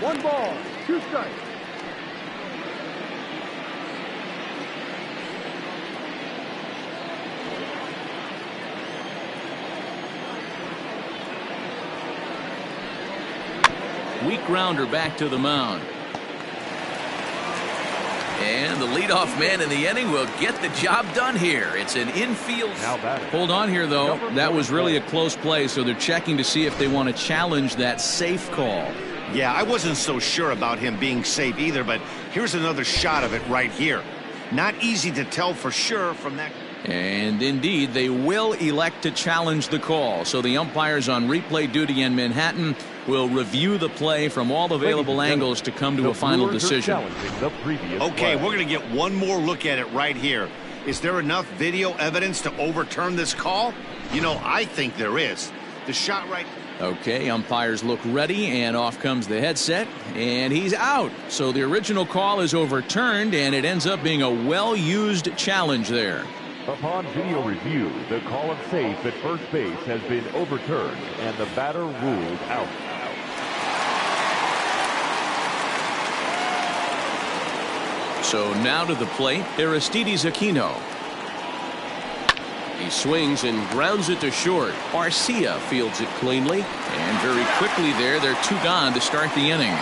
1 ball, 2 strikes. Weak grounder back to the mound. And the leadoff man in the inning will get the job done here. It's an infield. Hold on here, though. That was really a close play, so they're checking to see if they want to challenge that safe call. Yeah, I wasn't so sure about him being safe either, but here's another shot of it right here. Not easy to tell for sure from that. And indeed, they will elect to challenge the call. So the umpires on replay duty in Manhattan will review the play from all available angles to come to a final decision. Okay, we're going to get one more look at it right here. Is there enough video evidence to overturn this call? You know, I think there is. The shot right. Okay, umpires look ready, and off comes the headset, and he's out. So the original call is overturned, and it ends up being a well-used challenge there. Upon video review, the call of safe at first base has been overturned, and the batter ruled out. So now to the plate, Aristides Aquino. He swings and grounds it to short. Arcia fields it cleanly. And very quickly there, they're 2 gone to start the inning.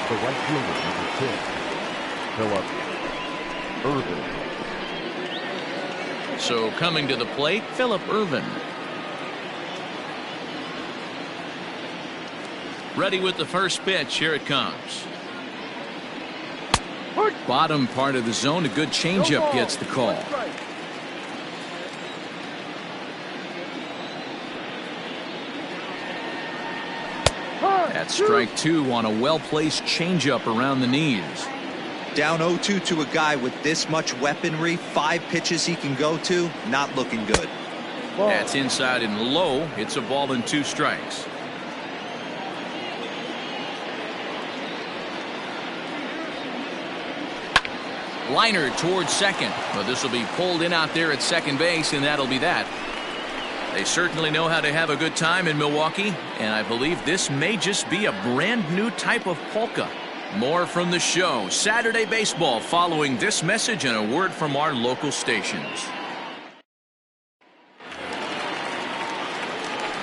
The right fielder, number 10, Philip Irvin. So coming to the plate, Philip Irvin. Ready with the first pitch. Here it comes. Bottom part of the zone. A good changeup gets the call. That's strike 2 on a well-placed changeup around the knees. Down 0-2 to a guy with this much weaponry, 5 pitches he can go to, not looking good. That's inside and low. It's a ball and 2 strikes. Liner towards second, but this will be pulled in out there at second base, and that'll be that. They certainly know how to have a good time in Milwaukee, and I believe this may just be a brand new type of polka. More from the show, Saturday Baseball, following this message and a word from our local stations.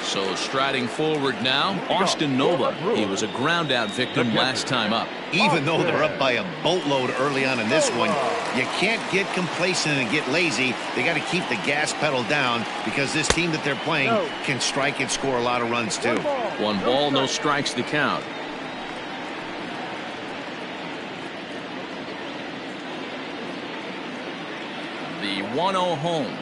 So striding forward now, Austin Nova. He was a ground out victim last time up. Even though they're up by a boatload early on in this one, you can't get complacent and get lazy. They got to keep the gas pedal down because this team that they're playing can strike and score a lot of runs too. 1 ball, no strikes to count. The 1-0 home.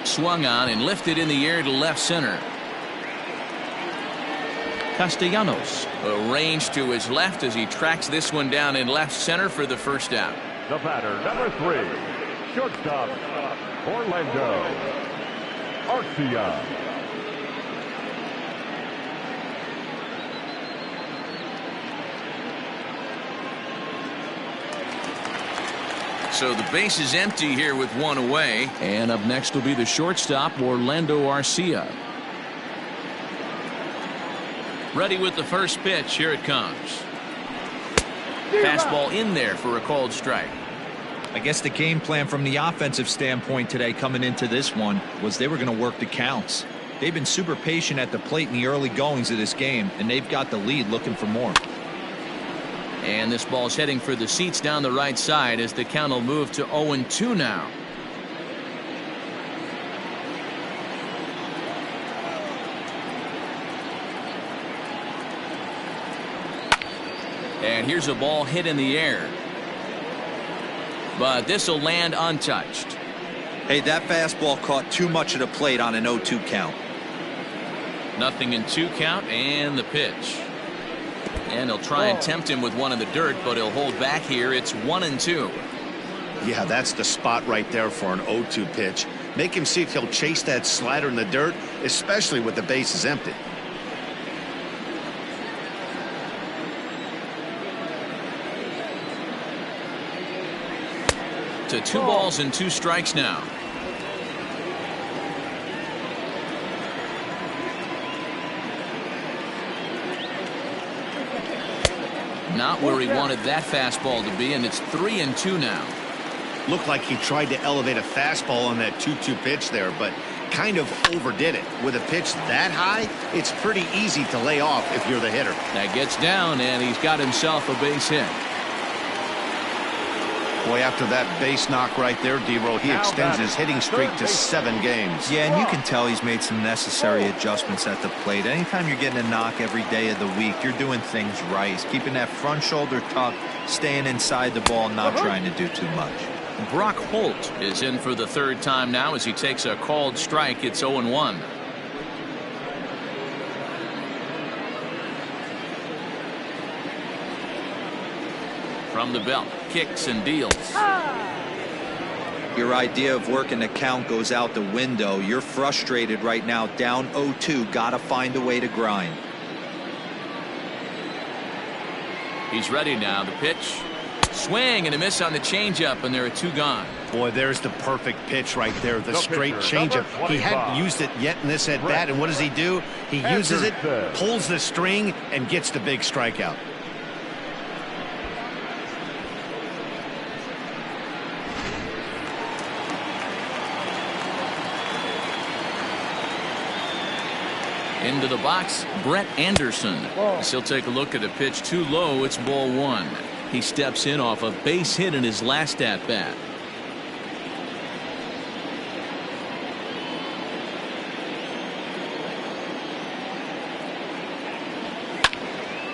Swung on and lifted in the air to left center. Castellanos arranged to his left as he tracks this one down in left center for the first out. The batter, number 3, shortstop, Orlando Arcia. So the base is empty here with 1 away. And up next will be the shortstop, Orlando Arcia. Ready with the first pitch. Here it comes. Fastball in there for a called strike. I guess the game plan from the offensive standpoint today coming into this one was they were going to work the counts. They've been super patient at the plate in the early goings of this game, and they've got the lead looking for more. And this ball's heading for the seats down the right side as the count will move to 0-2 now. And here's a ball hit in the air. But this will land untouched. Hey, that fastball caught too much of the plate on an 0-2 count. Nothing in 2 count and the pitch. And he'll try and tempt him with one in the dirt, but he'll hold back here. It's 1-2. Yeah, that's the spot right there for an 0-2 pitch. Make him see if he'll chase that slider in the dirt, especially with the bases empty. To 2 balls and 2 strikes now. Not where he wanted that fastball to be, and it's 3-2 now. Looked like he tried to elevate a fastball on that 2-2 pitch there, but kind of overdid it. With a pitch that high, it's pretty easy to lay off if you're the hitter. That gets down, and he's got himself a base hit. Boy, after that base knock right there, D-Roll, he extends his hitting streak to 7 games. Yeah, and you can tell he's made some necessary adjustments at the plate. Anytime you're getting a knock every day of the week, you're doing things right. He's keeping that front shoulder tucked, staying inside the ball, not trying to do too much. Brock Holt is in for the 3rd time now as he takes a called strike. It's 0-1. From the belt, kicks and deals. Your idea of working the count goes out the window. You're frustrated right now, down 0-2. Gotta find a way to grind. He's ready now. The pitch. Swing and a miss on the changeup, and there are 2 gone. Boy, there's the perfect pitch right there. The straight pitcher, changeup. number He hadn't 25. used it yet in this at-bat, and what does he do? He uses it, pulls the string, and gets the big strikeout. Into the box, Brett Anderson. As he'll take a look at a pitch too low. It's ball 1. He steps in off a base hit in his last at-bat.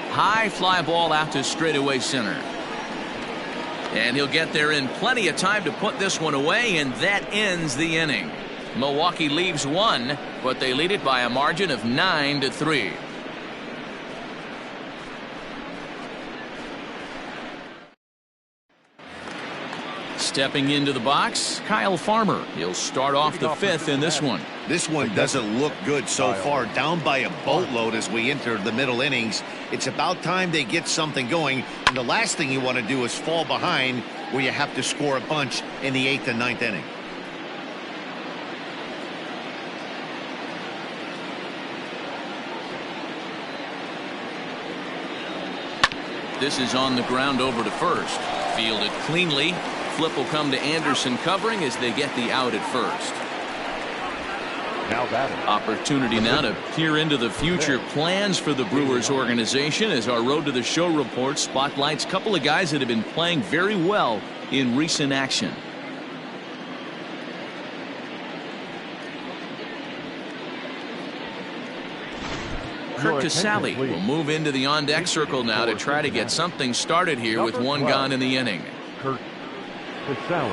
High fly ball out to straightaway center. And he'll get there in plenty of time to put this one away, and that ends the inning. Milwaukee leaves 1, but they lead it by a margin of 9-3. Stepping into the box, Kyle Farmer. He'll start off the 5th in this one. This one doesn't look good so far. Down by a boatload as we enter the middle innings. It's about time they get something going. And the last thing you want to do is fall behind where you have to score a bunch in the 8th and 9th inning. This is on the ground over to first. Fielded cleanly. Flip will come to Anderson covering as they get the out at first. Now batting. Opportunity now to peer into the future plans for the Brewers organization as our Road to the Show report spotlights a couple of guys that have been playing very well in recent action. Kurt Casale will move into the on-deck circle now to try to get something started here with 1 gone in the inning. Kurt Casale.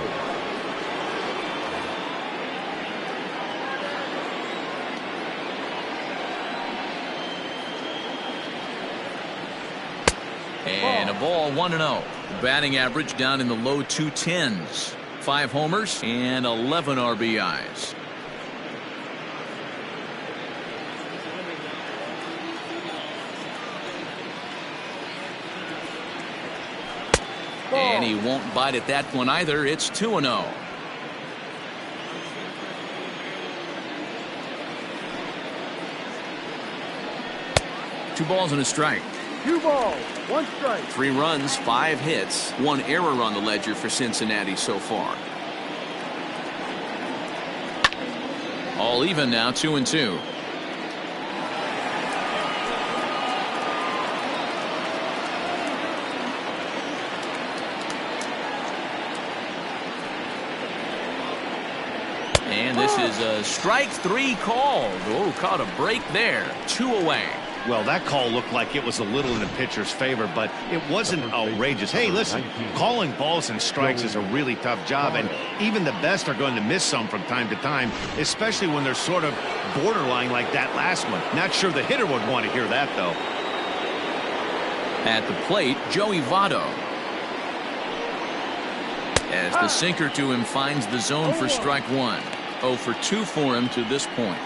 And a ball, 1-0. Batting average down in the low 210s. 5 homers and 11 RBIs. And he won't bite at that one either. It's 2-0. Two balls and a strike. 2 balls, 1 strike. 3 runs, 5 hits, 1 error on the ledger for Cincinnati so far. All even now, 2-2. And this is a strike 3 called. Oh, caught a break there. 2 away. Well, that call looked like it was a little in the pitcher's favor, but it wasn't outrageous. Hey, listen, calling balls and strikes is a really tough job, and even the best are going to miss some from time to time, especially when they're sort of borderline like that last one. Not sure the hitter would want to hear that, though. At the plate, Joey Votto. As the sinker to him finds the zone for strike 1. 0 for 2 for him to this point.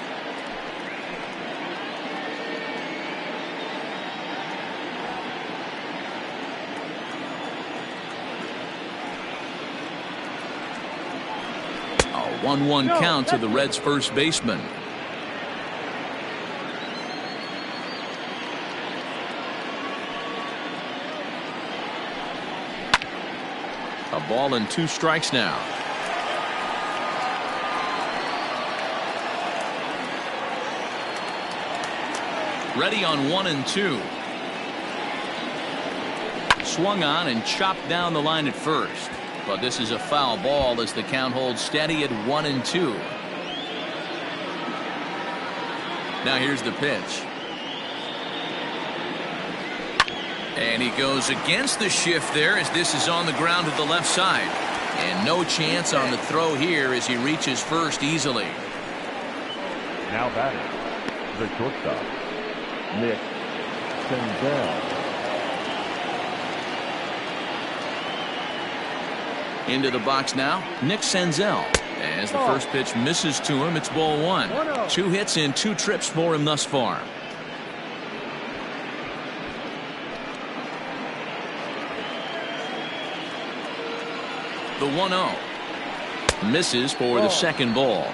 A 1-1 count to the Reds' first baseman. A ball and 2 strikes now. Ready on 1 and 2. Swung on and chopped down the line at first. But this is a foul ball as the count holds steady at 1 and 2. Now here's the pitch. And he goes against the shift there as this is on the ground to the left side. And no chance on the throw here as he reaches first easily. Now batting, the shortstop, Nick Senzel. Into the box now, Nick Senzel. As the first pitch misses to him, it's ball 1. 2 hits and 2 trips for him thus far. The 1-0. Misses for the second ball.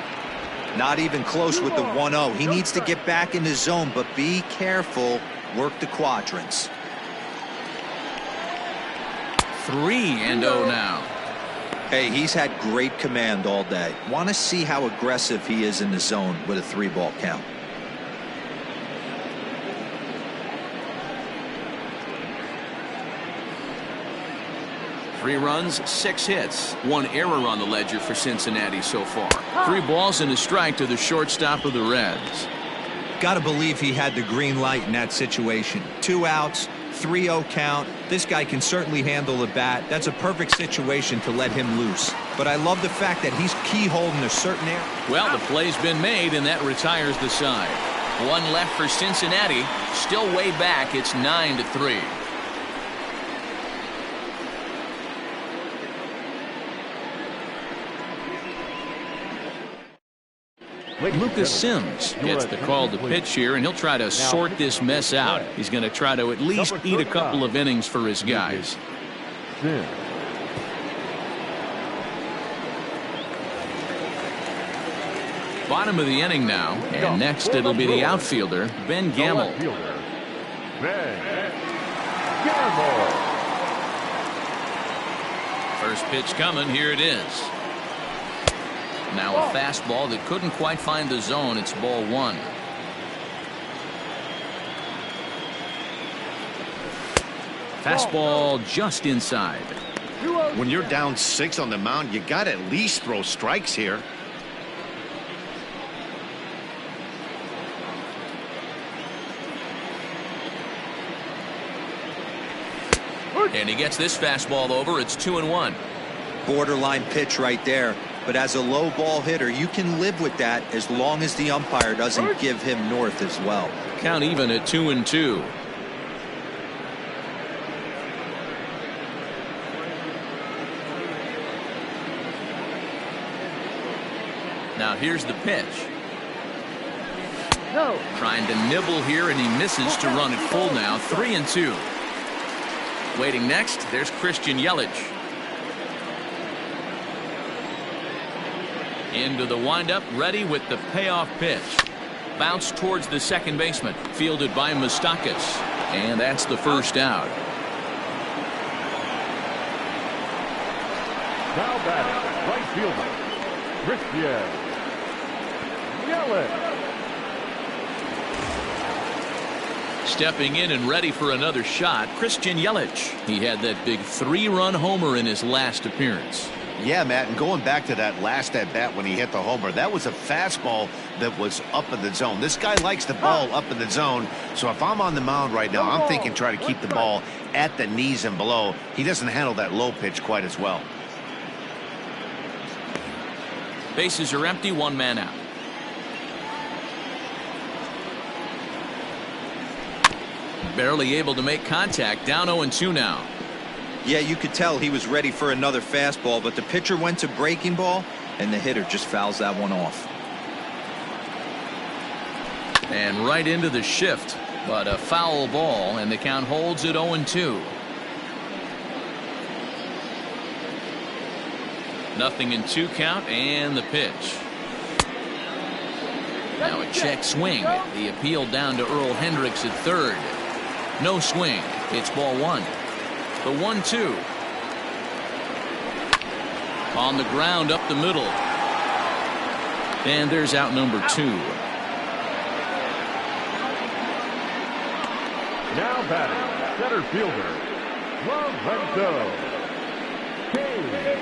Not even close with the 1-0. He needs to get back in the zone, but be careful. Work the quadrants. 3-0 now. Hey, he's had great command all day. Want to see how aggressive he is in the zone with a 3-ball count. Three runs, 6 hits, 1 error on the ledger for Cincinnati so far. 3 balls and a strike to the shortstop of the Reds. Got to believe he had the green light in that situation. 2 outs, 3-0 count. This guy can certainly handle the bat. That's a perfect situation to let him loose. But I love the fact that he's keyholding a certain area. Well, the play's been made, and that retires the side. 1 left for Cincinnati. Still way back. It's 9-3. Lucas Sims gets the call to pitch here, and he'll try to sort this mess out. He's going to try to at least eat a couple of innings for his guys. Bottom of the inning now, and next it'll be the outfielder, Ben Gamble. First pitch coming, here it is. Now a fastball that couldn't quite find the zone. It's ball 1. Fastball just inside. When you're down 6 on the mound, you got to at least throw strikes here. And he gets this fastball over. It's 2-1. Borderline pitch right there. But as a low ball hitter, you can live with that as long as the umpire doesn't give him north as well. Count even at 2-2. Now here's the pitch. No. Trying to nibble here, and he misses to run it full now. 3-2. Waiting next, there's Christian Yelich. Into the windup, ready with the payoff pitch. Bounce towards the second baseman, fielded by Moustakas. And that's the first out. Now batting, right fielder, Christian Yelich. Stepping in and ready for another shot, Christian Yelich. He had that big 3-run homer in his last appearance. Yeah, Matt, and going back to that last at-bat when he hit the homer, that was a fastball that was up in the zone. This guy likes the ball up in the zone, so if I'm on the mound right now, I'm thinking try to keep the ball at the knees and below. He doesn't handle that low pitch quite as well. Bases are empty, 1 man out. Barely able to make contact, down 0-2 now. Yeah, you could tell he was ready for another fastball, but the pitcher went to breaking ball, and the hitter just fouls that one off. And right into the shift, but a foul ball, and the count holds at 0-2. Nothing in 2 count, and the pitch. Now a check swing. The appeal down to Earl Hendricks at third. No swing. It's ball 1. The 1-2. On the ground up the middle. And there's out number 2. Now batting, center fielder, Lorenzo Cain.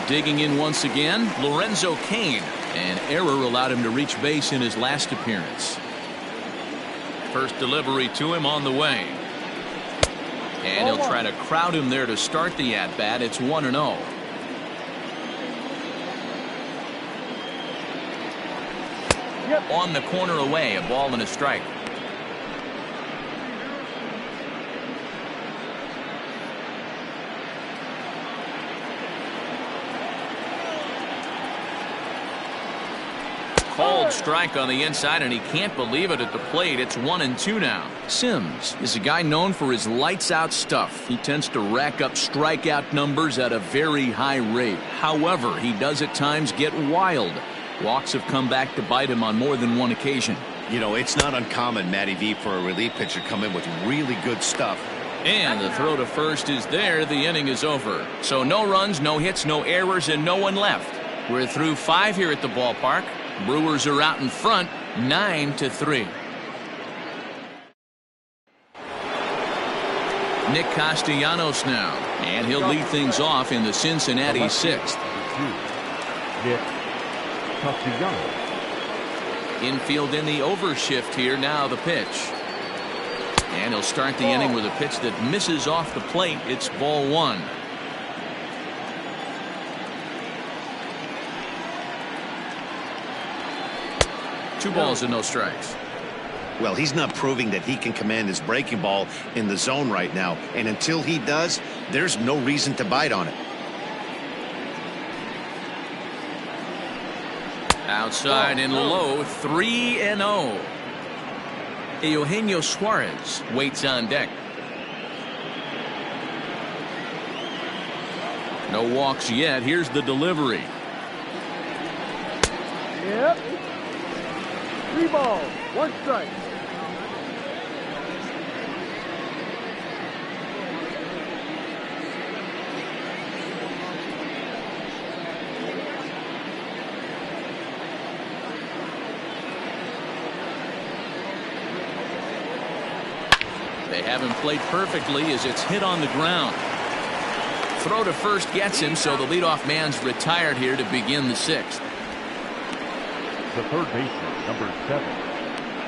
Digging in once again, Lorenzo Cain. An error allowed him to reach base in his last appearance. First delivery to him on the way. And he'll try to crowd him there to start the at-bat. It's 1-0. On the corner away, a ball and a strike. called strike on the inside, and he can't believe it at the plate. It's 1-2 now. Sims is a guy known for his lights-out stuff. He tends to rack up strikeout numbers at a very high rate. However, he does at times get wild. Walks have come back to bite him on more than one occasion. You know, it's not uncommon, Matty V, for a relief pitcher to come in with really good stuff. And the throw to first is there. The inning is over. So no runs, no hits, no errors, and no one left. We're through 5 here at the ballpark. Brewers are out in front, 9-3. Nick Castellanos now, and he'll lead things off in the Cincinnati 6th. Nick Castellanos. Infield in the overshift here. Now the pitch. And he'll start the inning with a pitch that misses off the plate. It's ball 1. Two balls and no strikes. Well, he's not proving that he can command his breaking ball in the zone right now. And until he does, there's no reason to bite on it. Outside and low, 3-0. Eugenio Suarez waits on deck. No walks yet. Here's the delivery. Yep. 3 balls, 1 strike. They haven't played perfectly as it's hit on the ground. Throw to first gets him, so the leadoff man's retired here to begin the 6th. The third baseman, number 7,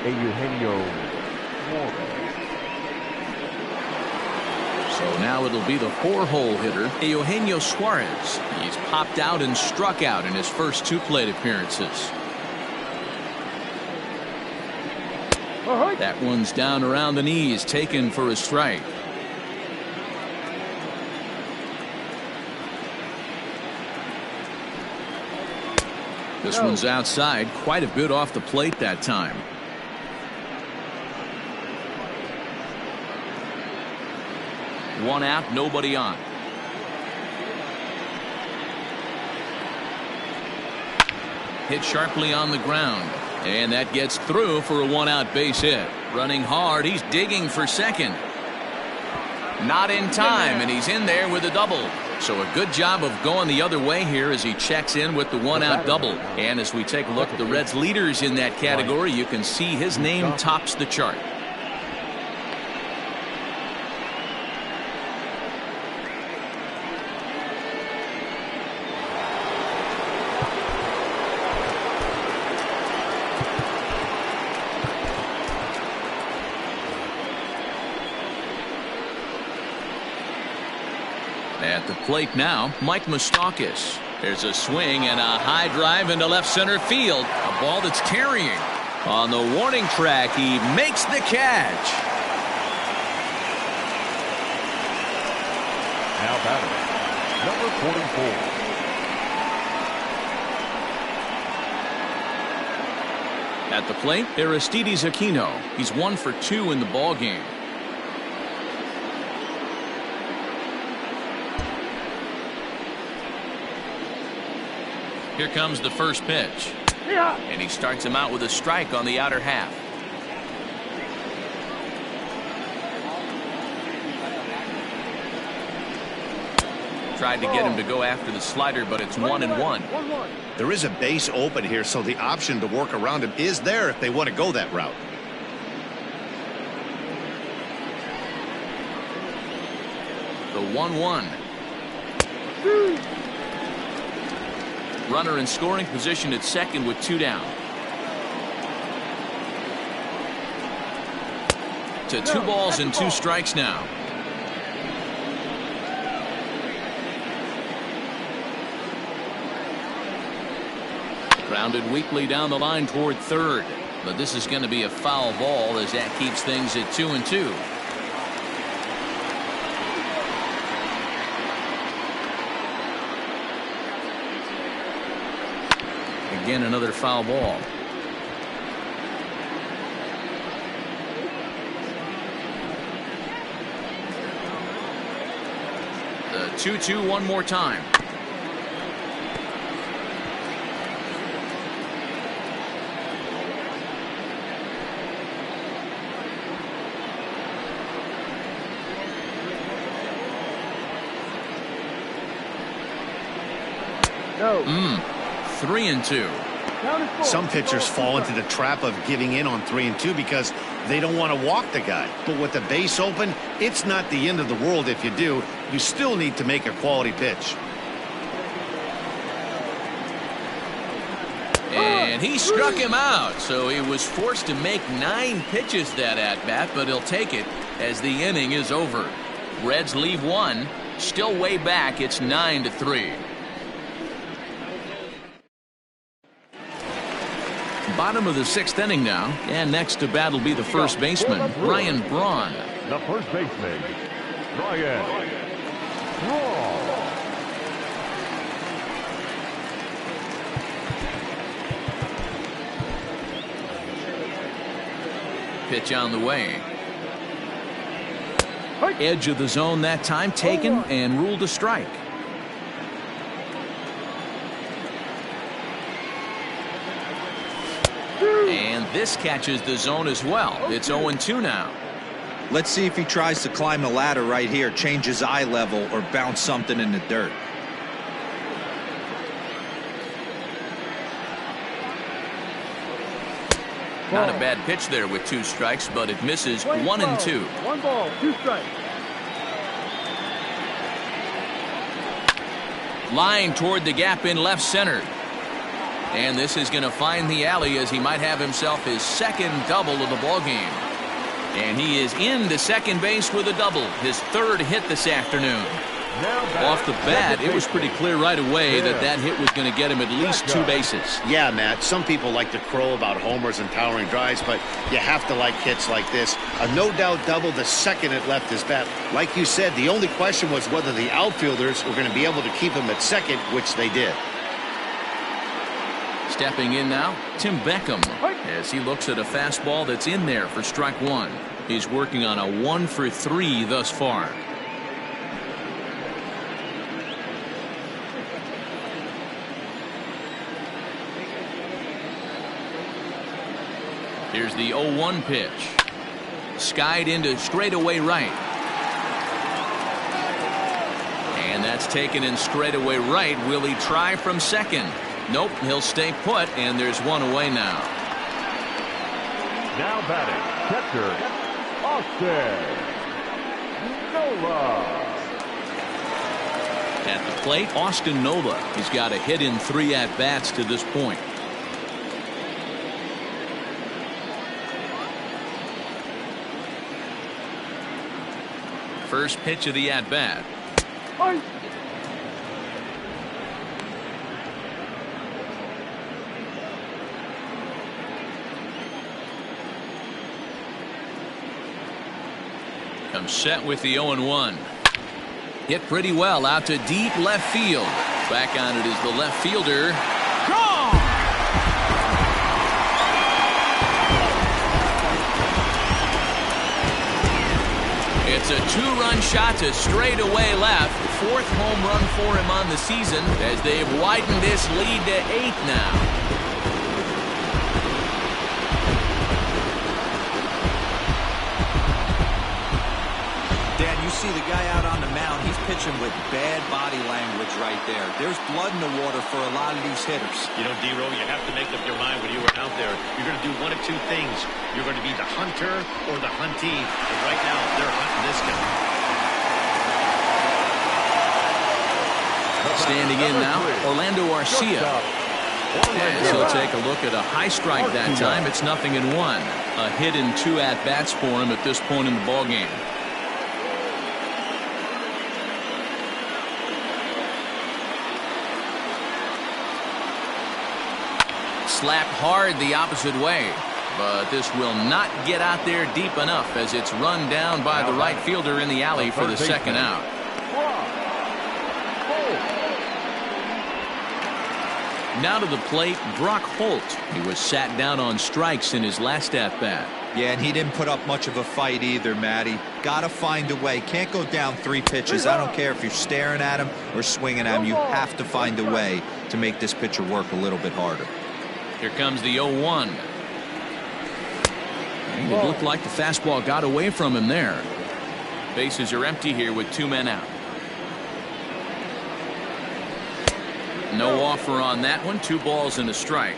Eugenio Suarez. So now it'll be the 4-hole hitter, Eugenio Suarez. He's popped out and struck out in his first 2 plate appearances. That one's down around the knees, taken for a strike. This one's outside, quite a bit off the plate that time. One out, nobody on. Hit sharply on the ground. And that gets through for a 1-out base hit. Running hard, he's digging for second. Not in time, and he's in there with a double. So a good job of going the other way here as he checks in with the 1-out double. And as we take a look at the Reds' leaders in that category, you can see his name tops the chart. At the plate now, Mike Moustakas. There's a swing and a high drive into left center field. A ball that's carrying. On the warning track, he makes the catch. Now batting, number 44. At the plate, Aristides Aquino. He's 1 for 2 in the ball game. Here comes the first pitch. And he starts him out with a strike on the outer half. Tried to get him to go after the slider, but it's 1-1. There is a base open here, so the option to work around him is there if they want to go that route. The 1-1. Runner in scoring position at second with 2 down. To 2 balls and 2 strikes now. Grounded weakly down the line toward third. But this is going to be a foul ball as that keeps things at 2-2. Again, another foul ball. 2-2 one more time. No. 3-2. Some pitchers fall into the trap of giving in on 3-2 because they don't want to walk the guy. But with the base open, it's not the end of the world if you do. You still need to make a quality pitch. And he struck him out, so he was forced to make 9 pitches that at-bat, but he'll take it as the inning is over. Reds leave 1, still way back. It's 9-3. Bottom of the 6th inning now, and next to bat will be the first baseman, Ryan Braun. The first baseman, Ryan Braun. Pitch on the way. Edge of the zone that time taken and ruled a strike. And this catches the zone as well. It's 0-2 now. Let's see if he tries to climb the ladder right here, change his eye level, or bounce something in the dirt. Not a bad pitch there with 2 strikes, but it misses 1-2. 1 ball, 2 strikes. Line toward the gap in left center. And this is going to find the alley as he might have himself his 2nd double of the ball game. And he is into second base with a double, his 3rd hit this afternoon. Off the bat, it was pretty clear right away that that hit was going to get him at least 2 bases. Yeah, Matt, some people like to crow about homers and towering drives, but you have to like hits like this. A no-doubt double the second it left his bat. Like you said, the only question was whether the outfielders were going to be able to keep him at second, which they did. Stepping in now, Tim Beckham, as he looks at a fastball that's in there for strike 1. He's working on a 1 for 3 thus far. Here's the 0-1 pitch. Skied into straightaway right. And that's taken in straightaway right. Will he try from second? Nope, he'll stay put, and there's 1 away now. Now batting, catcher, Austin Nola. At the plate, Austin Nola. He's got a hit in 3 at-bats to this point. First pitch of the at-bat. Comes set with the 0-1. Hit pretty well out to deep left field. Back on it is the left fielder. Gone! It's a 2-run shot to straightaway left. 4th home run for him on the season as they've widened this lead to 8 now. You see the guy out on the mound, he's pitching with bad body language right there. There's blood in the water for a lot of these hitters. You know, D-Row, you have to make up your mind when you were out there. You're going to do 1 of 2 things. You're going to be the hunter or the huntee. And right now, they're hunting this guy. Standing in now, Orlando Arcia. And he'll take a look at a high strike that time. It's 0-1. A hit in 2 at-bats for him at this point in the ballgame. Slapped hard the opposite way, but this will not get out there deep enough as it's run down by the right fielder in the alley for the 2nd out. Now to the plate, Brock Holt. He was sat down on strikes in his last at-bat. Yeah, and he didn't put up much of a fight either, Matty. Got to find a way. Can't go down 3 pitches. I don't care if you're staring at him or swinging at him. You have to find a way to make this pitcher work a little bit harder. Here comes the 0-1. And it looked like the fastball got away from him there. Bases are empty here with 2 men out. No offer on that one. 2 balls and a strike.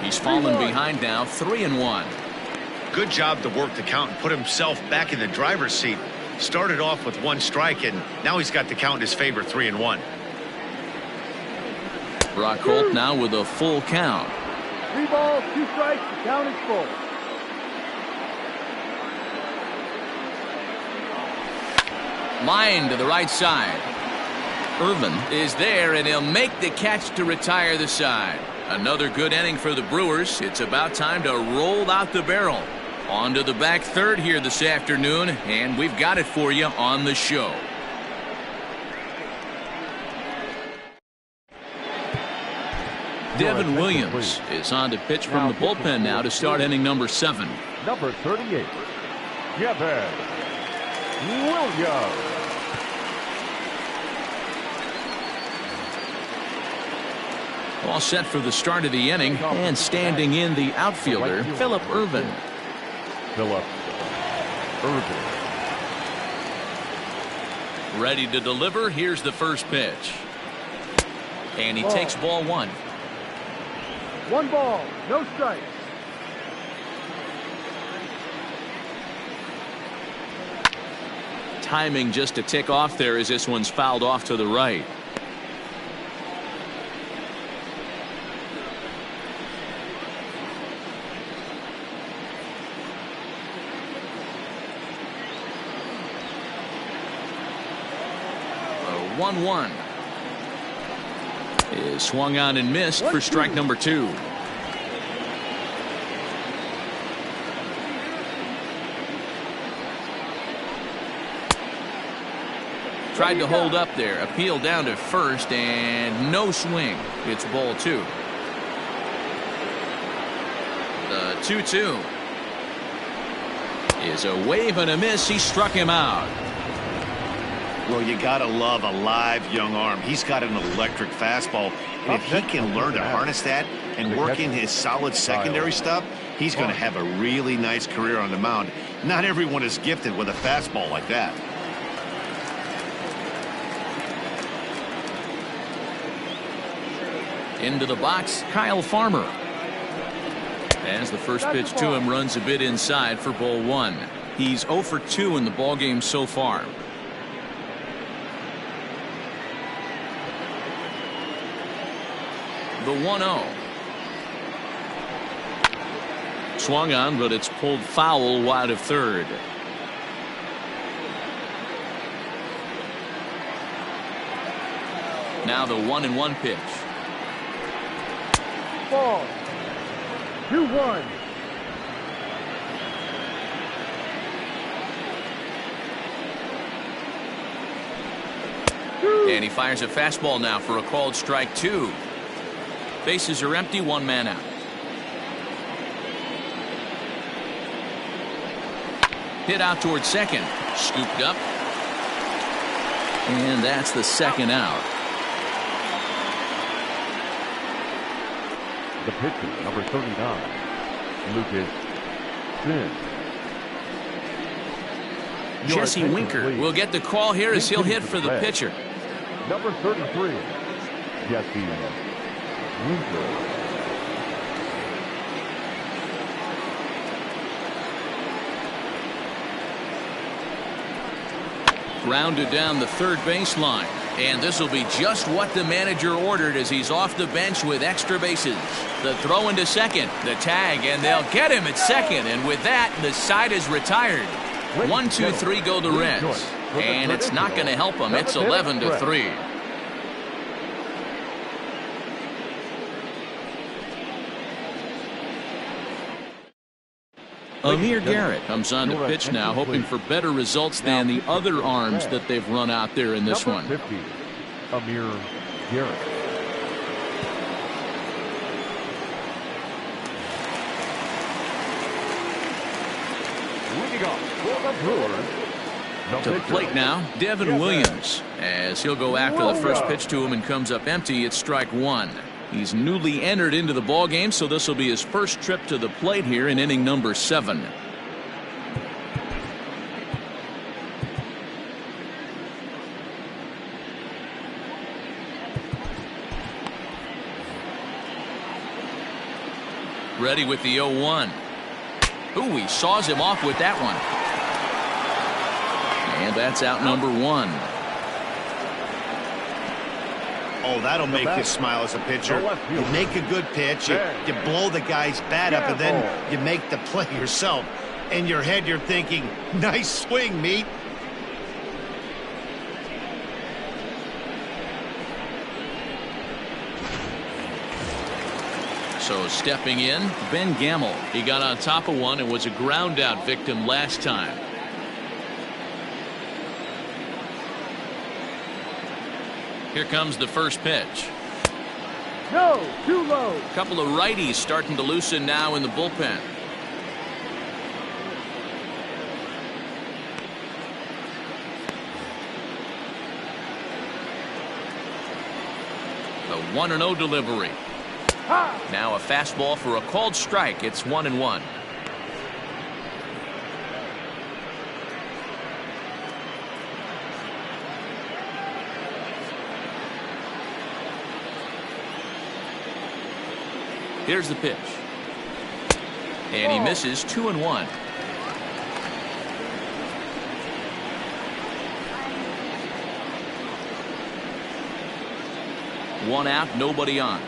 He's fallen behind now, 3-1. Good job to work the count and put himself back in the driver's seat. Started off with 1 strike, and now he's got the count in his favor, 3-1. Brock Holt now with a full count. 3 balls, 2 strikes, the count is full. Line to the right side. Irvin is there, and he'll make the catch to retire the side. Another good inning for the Brewers. It's about time to roll out the barrel. On to the back third here this afternoon, and we've got it for you on the show. Devin Williams is on to pitch from the bullpen now to start inning number 7. Number 38, Devin Williams. All set for the start of the inning, and standing in the outfielder, Phillip Ervin. Phillip Ervin. Ready to deliver. Here's the first pitch. And he takes ball 1. 1 ball, no strikes. Timing just to tick off there as this one's fouled off to the right. A 1-1 is swung on and missed for strike number 2. Tried to hold up there. Appeal down to first, and no swing. It's ball 2. The 2-2 is a wave and a miss. He struck him out. Well, you gotta love a live young arm. He's got an electric fastball, and if he can learn to harness that and work in his solid secondary stuff, he's going to have a really nice career on the mound. Not everyone is gifted with a fastball like that. Into the box, Kyle Farmer. As the first pitch to him runs a bit inside for ball 1. He's 0 for 2 in the ballgame so far. The 1-0. Swung on, but it's pulled foul wide of third. Now the 1-1 pitch. Ball. 2-1. And he fires a fastball now for a called strike 2. Bases are empty, 1 man out. Hit out towards second. Scooped up. And that's the second out. The pitcher, number 39, Lucas CIN. Jesse Winker will get the call here as he'll hit for the pitcher. Number 33, Jesse Winker. Grounded down the third baseline. And this will be just what the manager ordered as he's off the bench with extra bases. The throw into second, the tag, and they'll get him at second. And with that, the side is retired. 1, 2, 3 go the Reds. And it's not going to help them. It's 11-3. Amir Garrett comes on to pitch now, hoping for better results than the other arms that they've run out there in this one. 50, Amir Garrett. For the Brewers, To the plate now, Devin Williams, as he'll go after the first pitch to him and comes up empty. It's strike one. He's newly entered into the ball game, so this will be his first trip to the plate here in inning number 7. Ready with the 0-1. Ooh, he saws him off with that one. And that's out number 1. Oh, that'll make you smile as a pitcher. You make a good pitch, you blow the guy's bat up, and then you make the play yourself. In your head, you're thinking, nice swing, meat. So stepping in, Ben Gamble. He got on top of one and was a ground out victim last time. Here comes the first pitch. No, too low. A couple of righties starting to loosen now in the bullpen. The 1-0 delivery. Now a fastball for a called strike. It's 1-1. Here's the pitch. And he misses. 2-1. One out, nobody on.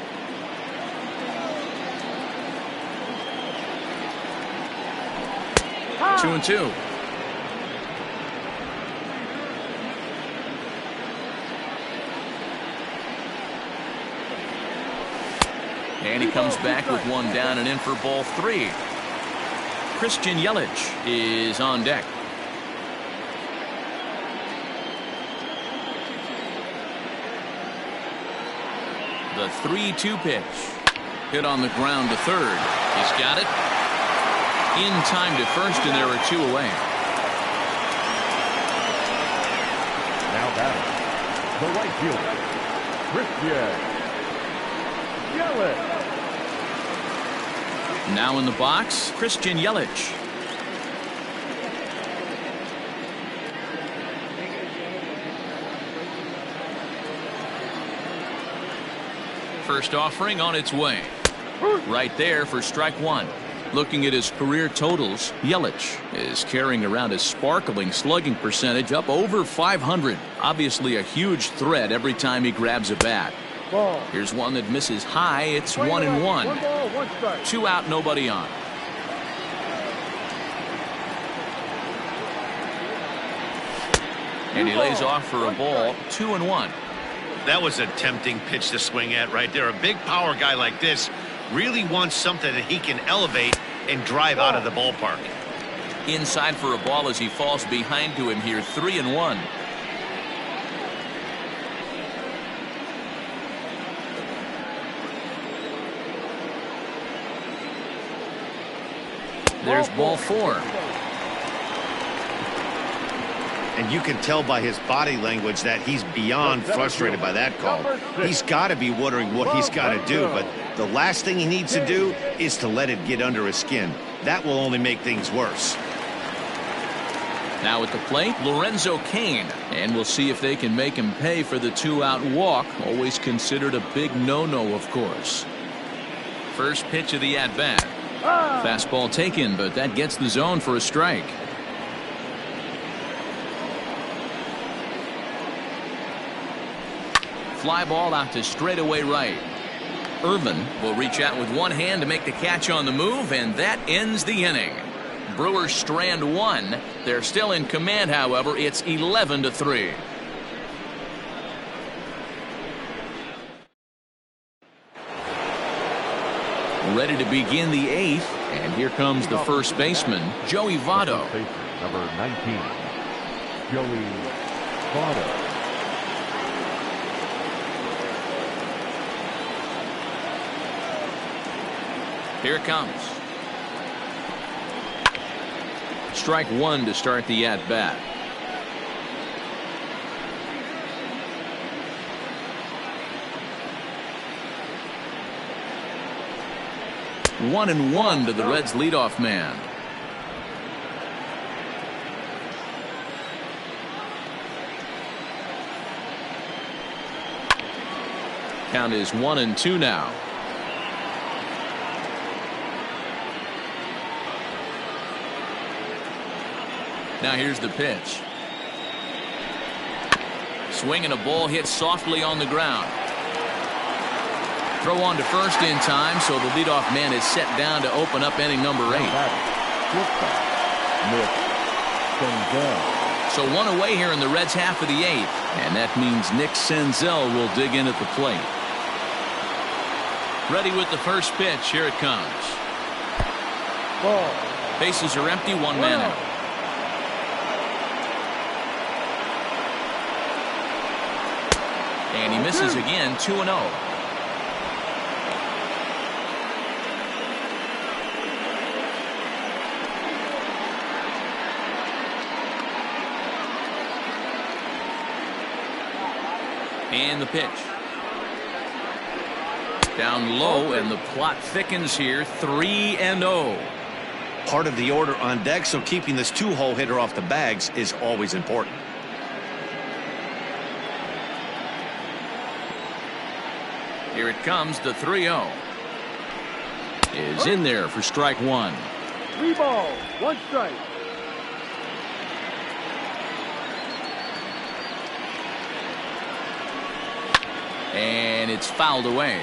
Two and two. And he comes back with one down and in for ball 3. Christian Yelich is on deck. The 3-2 pitch. Hit on the ground to third. He's got it. In time to first, and there are 2 away. now batting, the right fielder, Christian Yelich. Now in the box, Christian Yelich. First offering on its way. Right there for strike one. Looking at his career totals, Yelich is carrying around a sparkling slugging percentage up over 500. Obviously a huge threat every time he grabs a bat. Ball. Here's one that misses high. It's 1-1. 1 ball, 1 strike. 2 out, nobody on. And he lays off for a ball. 2-1. That was a tempting pitch to swing at right there. A big power guy like this really wants something that he can elevate and drive out of the ballpark. Inside for a ball as he falls behind to him here. 3-1. There's ball 4. And you can tell by his body language that he's beyond frustrated by that call. He's got to be wondering what he's got to do, but the last thing he needs to do is to let it get under his skin. That will only make things worse. Now at the plate, Lorenzo Cain. And we'll see if they can make him pay for the 2-out walk. Always considered a big no-no, of course. First pitch of the at-bat. Fastball taken, but that gets the zone for a strike. Fly ball out to straightaway right. Irvin will reach out with one hand to make the catch on the move, and that ends the inning. Brewers strand 1. They're still in command, however. It's 11-3. Ready to begin the 8th, and here comes the first baseman, Joey Votto. Number 19, Joey Votto. Here it comes. Strike one to start the at-bat. One and one to the Reds leadoff man. Count is 1-2 now. Now here's the pitch. Swinging a ball hit softly on the ground. Throw on to first in time, so the leadoff man is set down to open up inning number 8. So one away here in the Reds' half of the 8th, and that means Nick Senzel will dig in at the plate. Ready with the first pitch. Here it comes. Ball. Bases are empty. One man out. And he misses again. 2-0. And the pitch. Down low, and the plot thickens here. 3-0. Part of the order on deck, so keeping this two-hole hitter off the bags is always important. Here it comes, the 3-0. Is in there for strike one. 3 balls, 1 strike. And it's fouled away.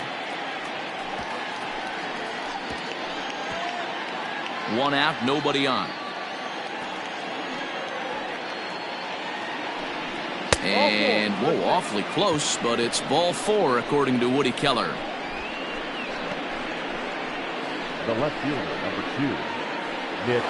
1 out, nobody on. And whoa, awfully close, but it's ball 4 according to Woody Keller. The left fielder, number 2, Nick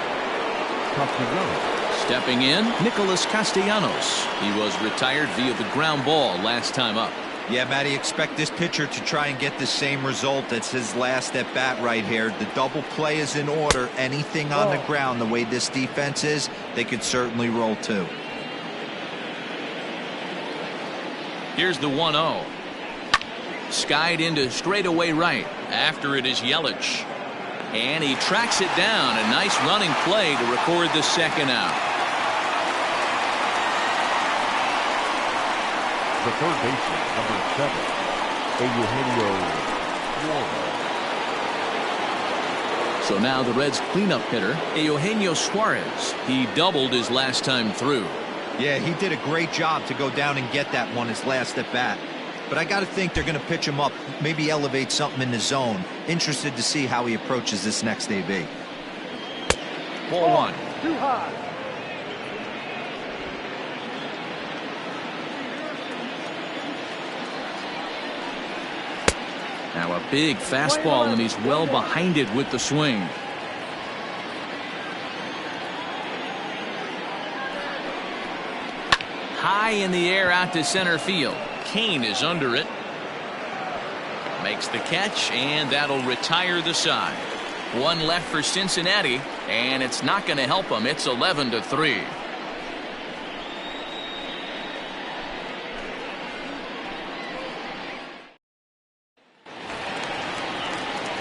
Castellanos. Stepping in, Nicholas Castellanos. He was retired via the ground ball last time up. Yeah, Matty, expect this pitcher to try and get the same result. It's his last at bat right here. The double play is in order. Anything on the ground, the way this defense is, they could certainly roll too. Here's the 1-0. Skied into straightaway right. After it is Yelich. And he tracks it down. A nice running play to record the second out. The third baseman, number 7, Eugenio Suarez. So now the Reds' cleanup hitter, Eugenio Suarez. He doubled his last time through. Yeah, he did a great job to go down and get that one his last at bat. But I got to think they're going to pitch him up, maybe elevate something in the zone. Interested to see how he approaches this next AB. Ball 1. Too high. Now a big fastball, and he's well behind it with the swing. High in the air out to center field. Kane is under it. Makes the catch, and that'll retire the side. 1 left for Cincinnati, and it's not going to help them. It's 11-3.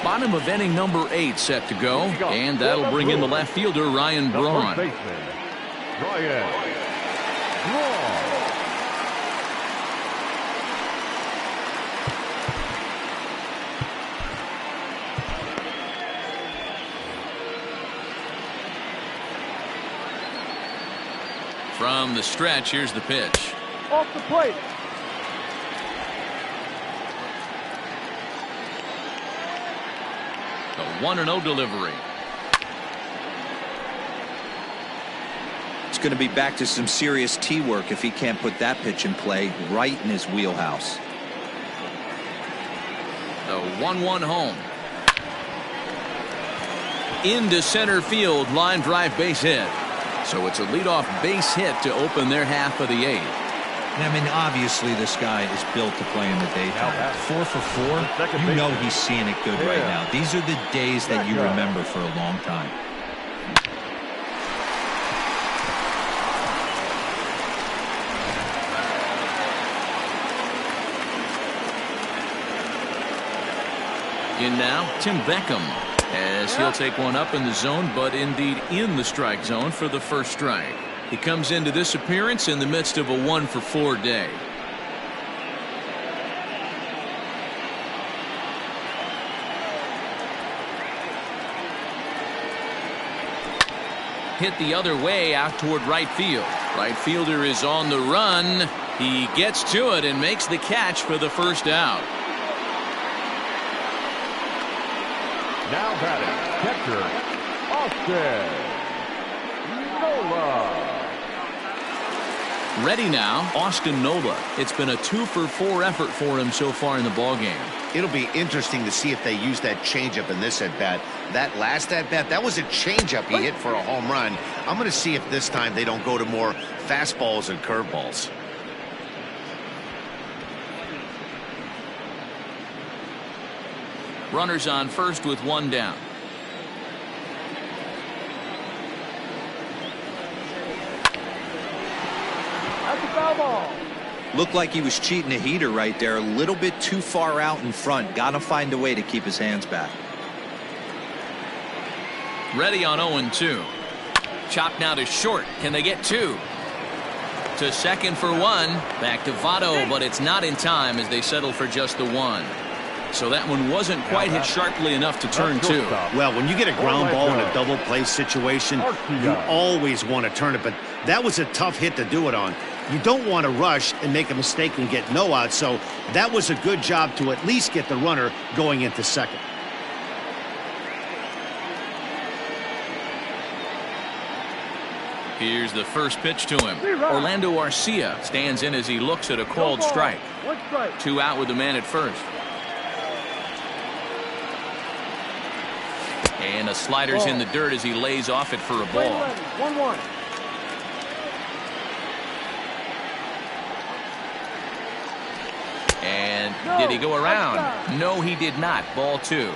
Bottom of inning number 8 set to go, and that'll bring in the left fielder, Ryan Braun. The first baseman, Ryan Braun. From the stretch, here's the pitch. Off the plate. The 1-0 delivery. It's going to be back to some serious tee work if he can't put that pitch in play right in his wheelhouse. The 1-1 home. Into center field, line drive base hit. So it's a leadoff base hit to open their half of the 8th. I mean, obviously this guy is built to play in the daytime. 4 for 4, you know he's seeing it good right now. These are the days that you remember for a long time. In now, Tim Beckham, as he'll take one up in the zone, but indeed in the strike zone for the first strike. He comes into this appearance in the midst of a 1-for-4 day. Hit the other way out toward right field. Right fielder is on the run. He gets to it and makes the catch for the first out. Now batting, catcher, Austin Nola. Ready now, Austin Nola. It's been a 2-for-4 effort for him so far in the ballgame. It'll be interesting to see if they use that changeup in this at-bat. That last at-bat, that was a changeup he hit for a home run. I'm going to see if this time they don't go to more fastballs and curveballs. Runners on first with one down. That's a foul ball. Looked like he was cheating a heater right there. A little bit too far out in front. Got to find a way to keep his hands back. Ready on 0-2. Chop now to short. Can they get two? To second for one. Back to Votto, but it's not in time as they settle for just the one. So that one wasn't quite hit sharply enough to turn two. Well, when you get a ground ball in a double play situation, you always want to turn it, but that was a tough hit to do it on. You don't want to rush and make a mistake and get no out, so that was a good job to at least get the runner going into second. Here's the first pitch to him. Orlando Arcia stands in as he looks at a called strike. 1 strike. 2 out with the man at first. And a slider's in the dirt as he lays off it for a ball. 1-1. And did he go around? No, he did not. Ball 2.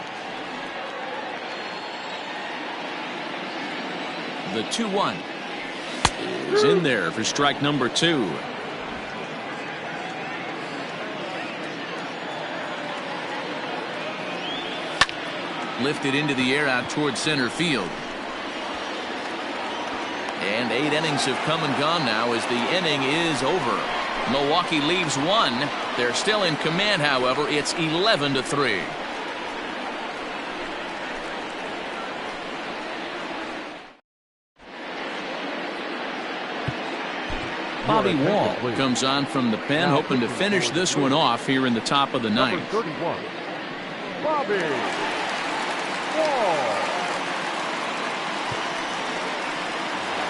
The 2-1 is in there for strike number 2. Lifted into the air out towards center field. And 8 innings have come and gone now as the inning is over. Milwaukee leaves 1. They're still in command, however. It's 11-3. Bobby Wall comes on from the pen, hoping to finish this one off here in the top of the ninth. 31, Bobby Wall.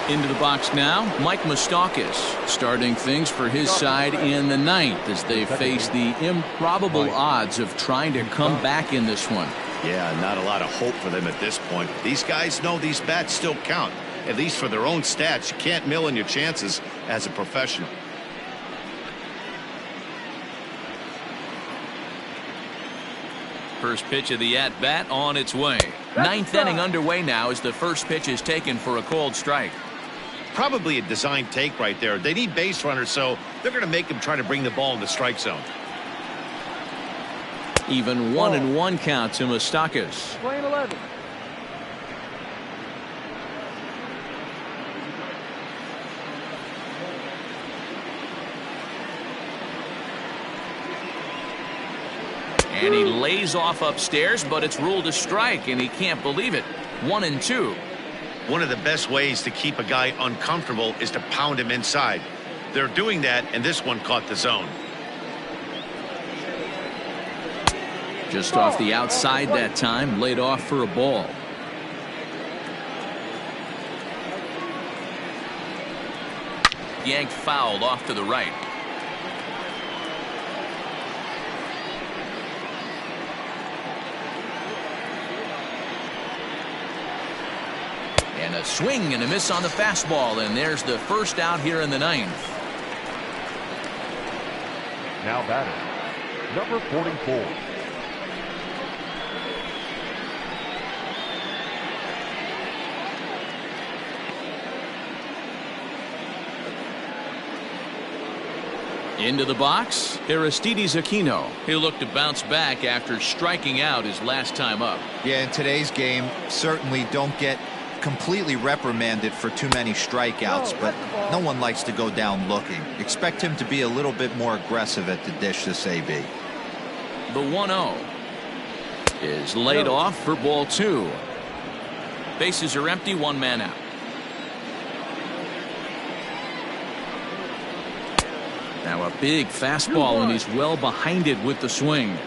Into the box now, Mike Moustakas starting things for his side in the ninth as they face the improbable odds of trying to come back in this one. Yeah, not a lot of hope for them at this point. These guys know these bats still count, at least for their own stats. You can't mill in your chances as a professional. First pitch of the at-bat on its way. Ninth inning underway now as the first pitch is taken for a called strike. Probably a design take right there. They need base runners, so they're going to make them try to bring the ball in the strike zone. Even 1-1 count to Moustakas. Playing 11. And he lays off upstairs, but it's ruled a strike, and he can't believe it. 1-2. One of the best ways to keep a guy uncomfortable is to pound him inside. They're doing that, and this one caught the zone. Just off the outside that time, laid off for a ball. Yanked fouled off to the right. And a swing and a miss on the fastball, and there's the first out here in the ninth. Now batting, number 44. Into the box, Aristides Aquino. He'll look to bounce back after striking out his last time up. Yeah, in today's game, certainly don't get completely reprimanded for too many strikeouts, but no one likes to go down looking. Expect him to be a little bit more aggressive at the dish this AB. The 1-0 is laid off for ball 2. Bases are empty, one man out. Now a big fastball, and he's well behind it with the swing.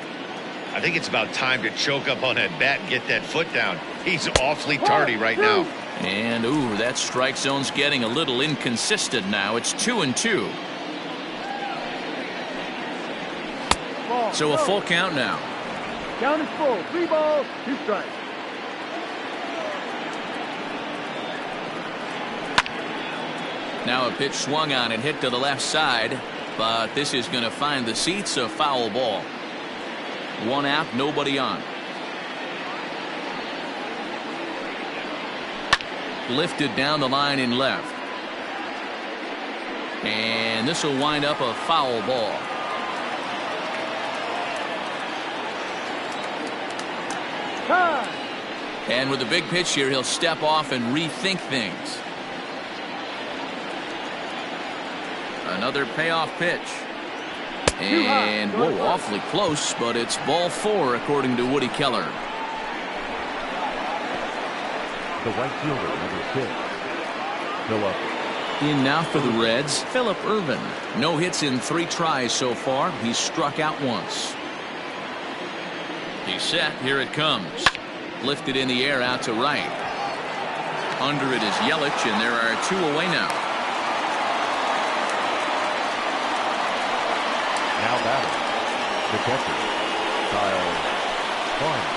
I think it's about time to choke up on that bat and get that foot down. He's awfully tardy right now. And, ooh, that strike zone's getting a little inconsistent now. It's 2-2. So a full count now. Count is full. 3 balls, 2 strikes. Now a pitch swung on and hit to the left side, but this is going to find the seats, a foul ball. 1 out, nobody on. Lifted down the line in left. And this will wind up a foul ball. Time. And with a big pitch here, he'll step off and rethink things. Another payoff pitch. And, whoa, awfully close, but it's ball 4 according to Woody Keller. The right fielder, number 6, Philip. In now for the Reds, Philip Irvin. No hits in 3 tries so far. He's struck out once. He's set. Here it comes. Lifted in the air out to right. Under it is Yelich, and there are 2 away now. Now batting, the catcher, Kyle Farmer.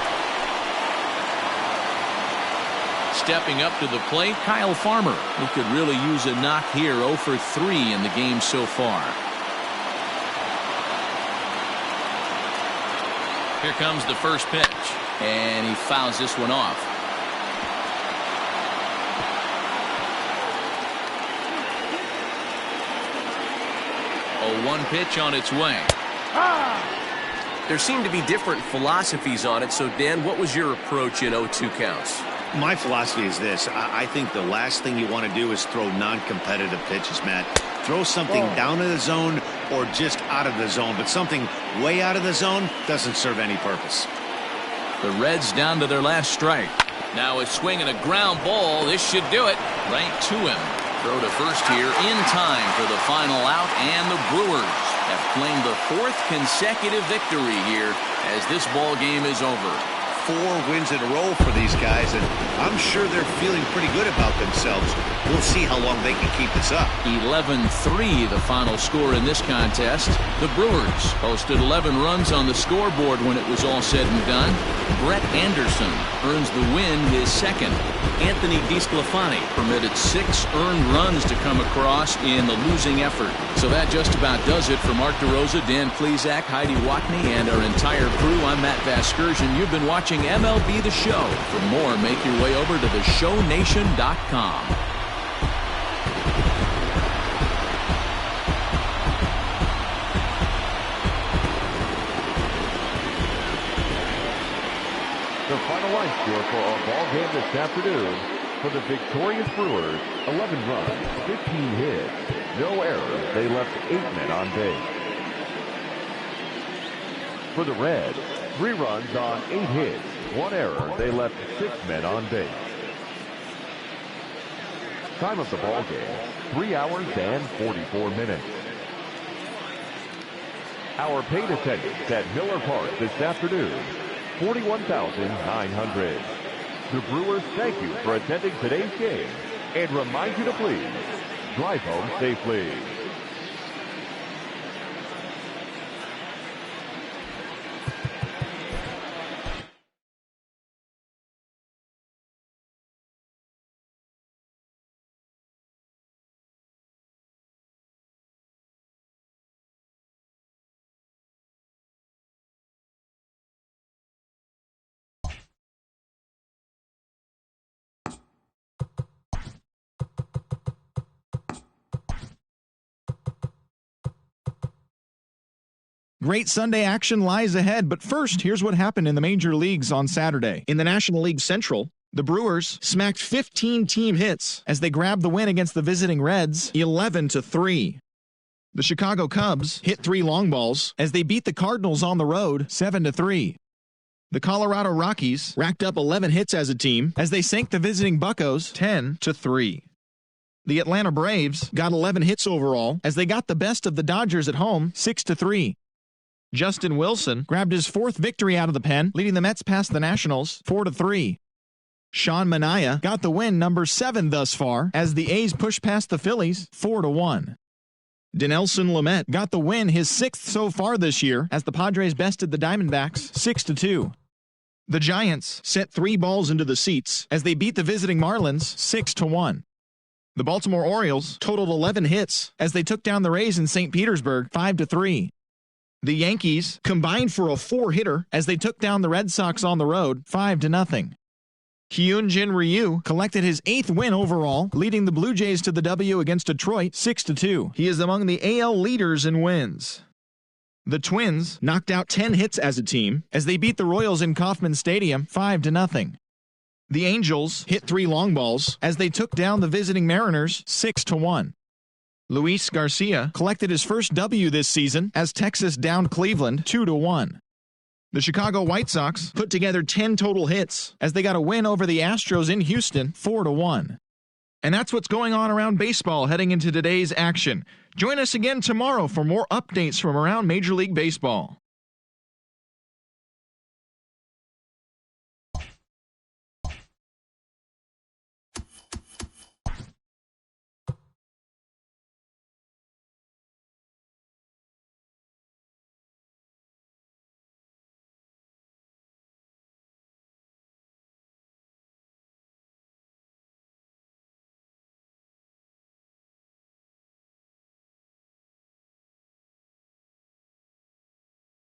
Stepping up to the plate, Kyle Farmer. He could really use a knock here. 0 for 3 in the game so far. Here comes the first pitch, and he fouls this one off. A 1 pitch on its way. There seem to be different philosophies on it. So, Dan, what was your approach in 0-2 counts? My philosophy is this. I think the last thing you want to do is throw non-competitive pitches, Matt. Throw something down in the zone or just out of the zone, but something way out of the zone doesn't serve any purpose. The Reds down to their last strike. Now a swing and a ground ball. This should do it. Right to him. Throw to first here in time for the final out, and the Brewers have claimed the 4th consecutive victory here as this ball game is over. 4 wins in a row for these guys, and I'm sure they're feeling pretty good about themselves. We'll see how long they can keep this up. 11-3 the final score in this contest. The Brewers posted 11 runs on the scoreboard when it was all said and done. Brett Anderson earns the win, his 2nd. Anthony DeSclafani permitted 6 earned runs to come across in the losing effort. So that just about does it for Mark DeRosa, Dan Plesac, Heidi Watney, and our entire crew. I'm Matt Vasgersian. You've been watching MLB The Show. For more, make your way over to theshownation.com. The final line score for our ball game this afternoon: for the victorious Brewers, 11 runs, 15 hits, no errors. They left 8 men on base. For the Reds, 3 runs on 8 hits, 1 error. They left 6 men on base. Time of the ball game, 3 hours and 44 minutes. Our paid attendance at Miller Park this afternoon, 41,900. The Brewers thank you for attending today's game and remind you to please drive home safely. Great Sunday action lies ahead, but first, here's what happened in the major leagues on Saturday. In the National League Central, the Brewers smacked 15 team hits as they grabbed the win against the visiting Reds 11-3. The Chicago Cubs hit 3 long balls as they beat the Cardinals on the road 7-3. The Colorado Rockies racked up 11 hits as a team as they sank the visiting Buccos 10-3. The Atlanta Braves got 11 hits overall as they got the best of the Dodgers at home 6-3. Justin Wilson grabbed his 4th victory out of the pen, leading the Mets past the Nationals 4-3. Sean Manaea got the win, number 7 thus far, as the A's pushed past the Phillies 4-1. Dinelson Lamet got the win, his 6th so far this year, as the Padres bested the Diamondbacks 6-2. The Giants sent 3 balls into the seats as they beat the visiting Marlins 6-1. The Baltimore Orioles totaled 11 hits as they took down the Rays in St. Petersburg 5-3. The Yankees combined for a 4-hitter as they took down the Red Sox on the road 5-0. Hyunjin Ryu collected his 8th win overall, leading the Blue Jays to the W against Detroit 6-2. He is among the AL leaders in wins. The Twins knocked out 10 hits as a team as they beat the Royals in Kauffman Stadium 5-0. The Angels hit 3 long balls as they took down the visiting Mariners 6-1. Luis Garcia collected his first W this season as Texas downed Cleveland 2-1. The Chicago White Sox put together 10 total hits as they got a win over the Astros in Houston 4-1. And that's what's going on around baseball heading into today's action. Join us again tomorrow for more updates from around Major League Baseball.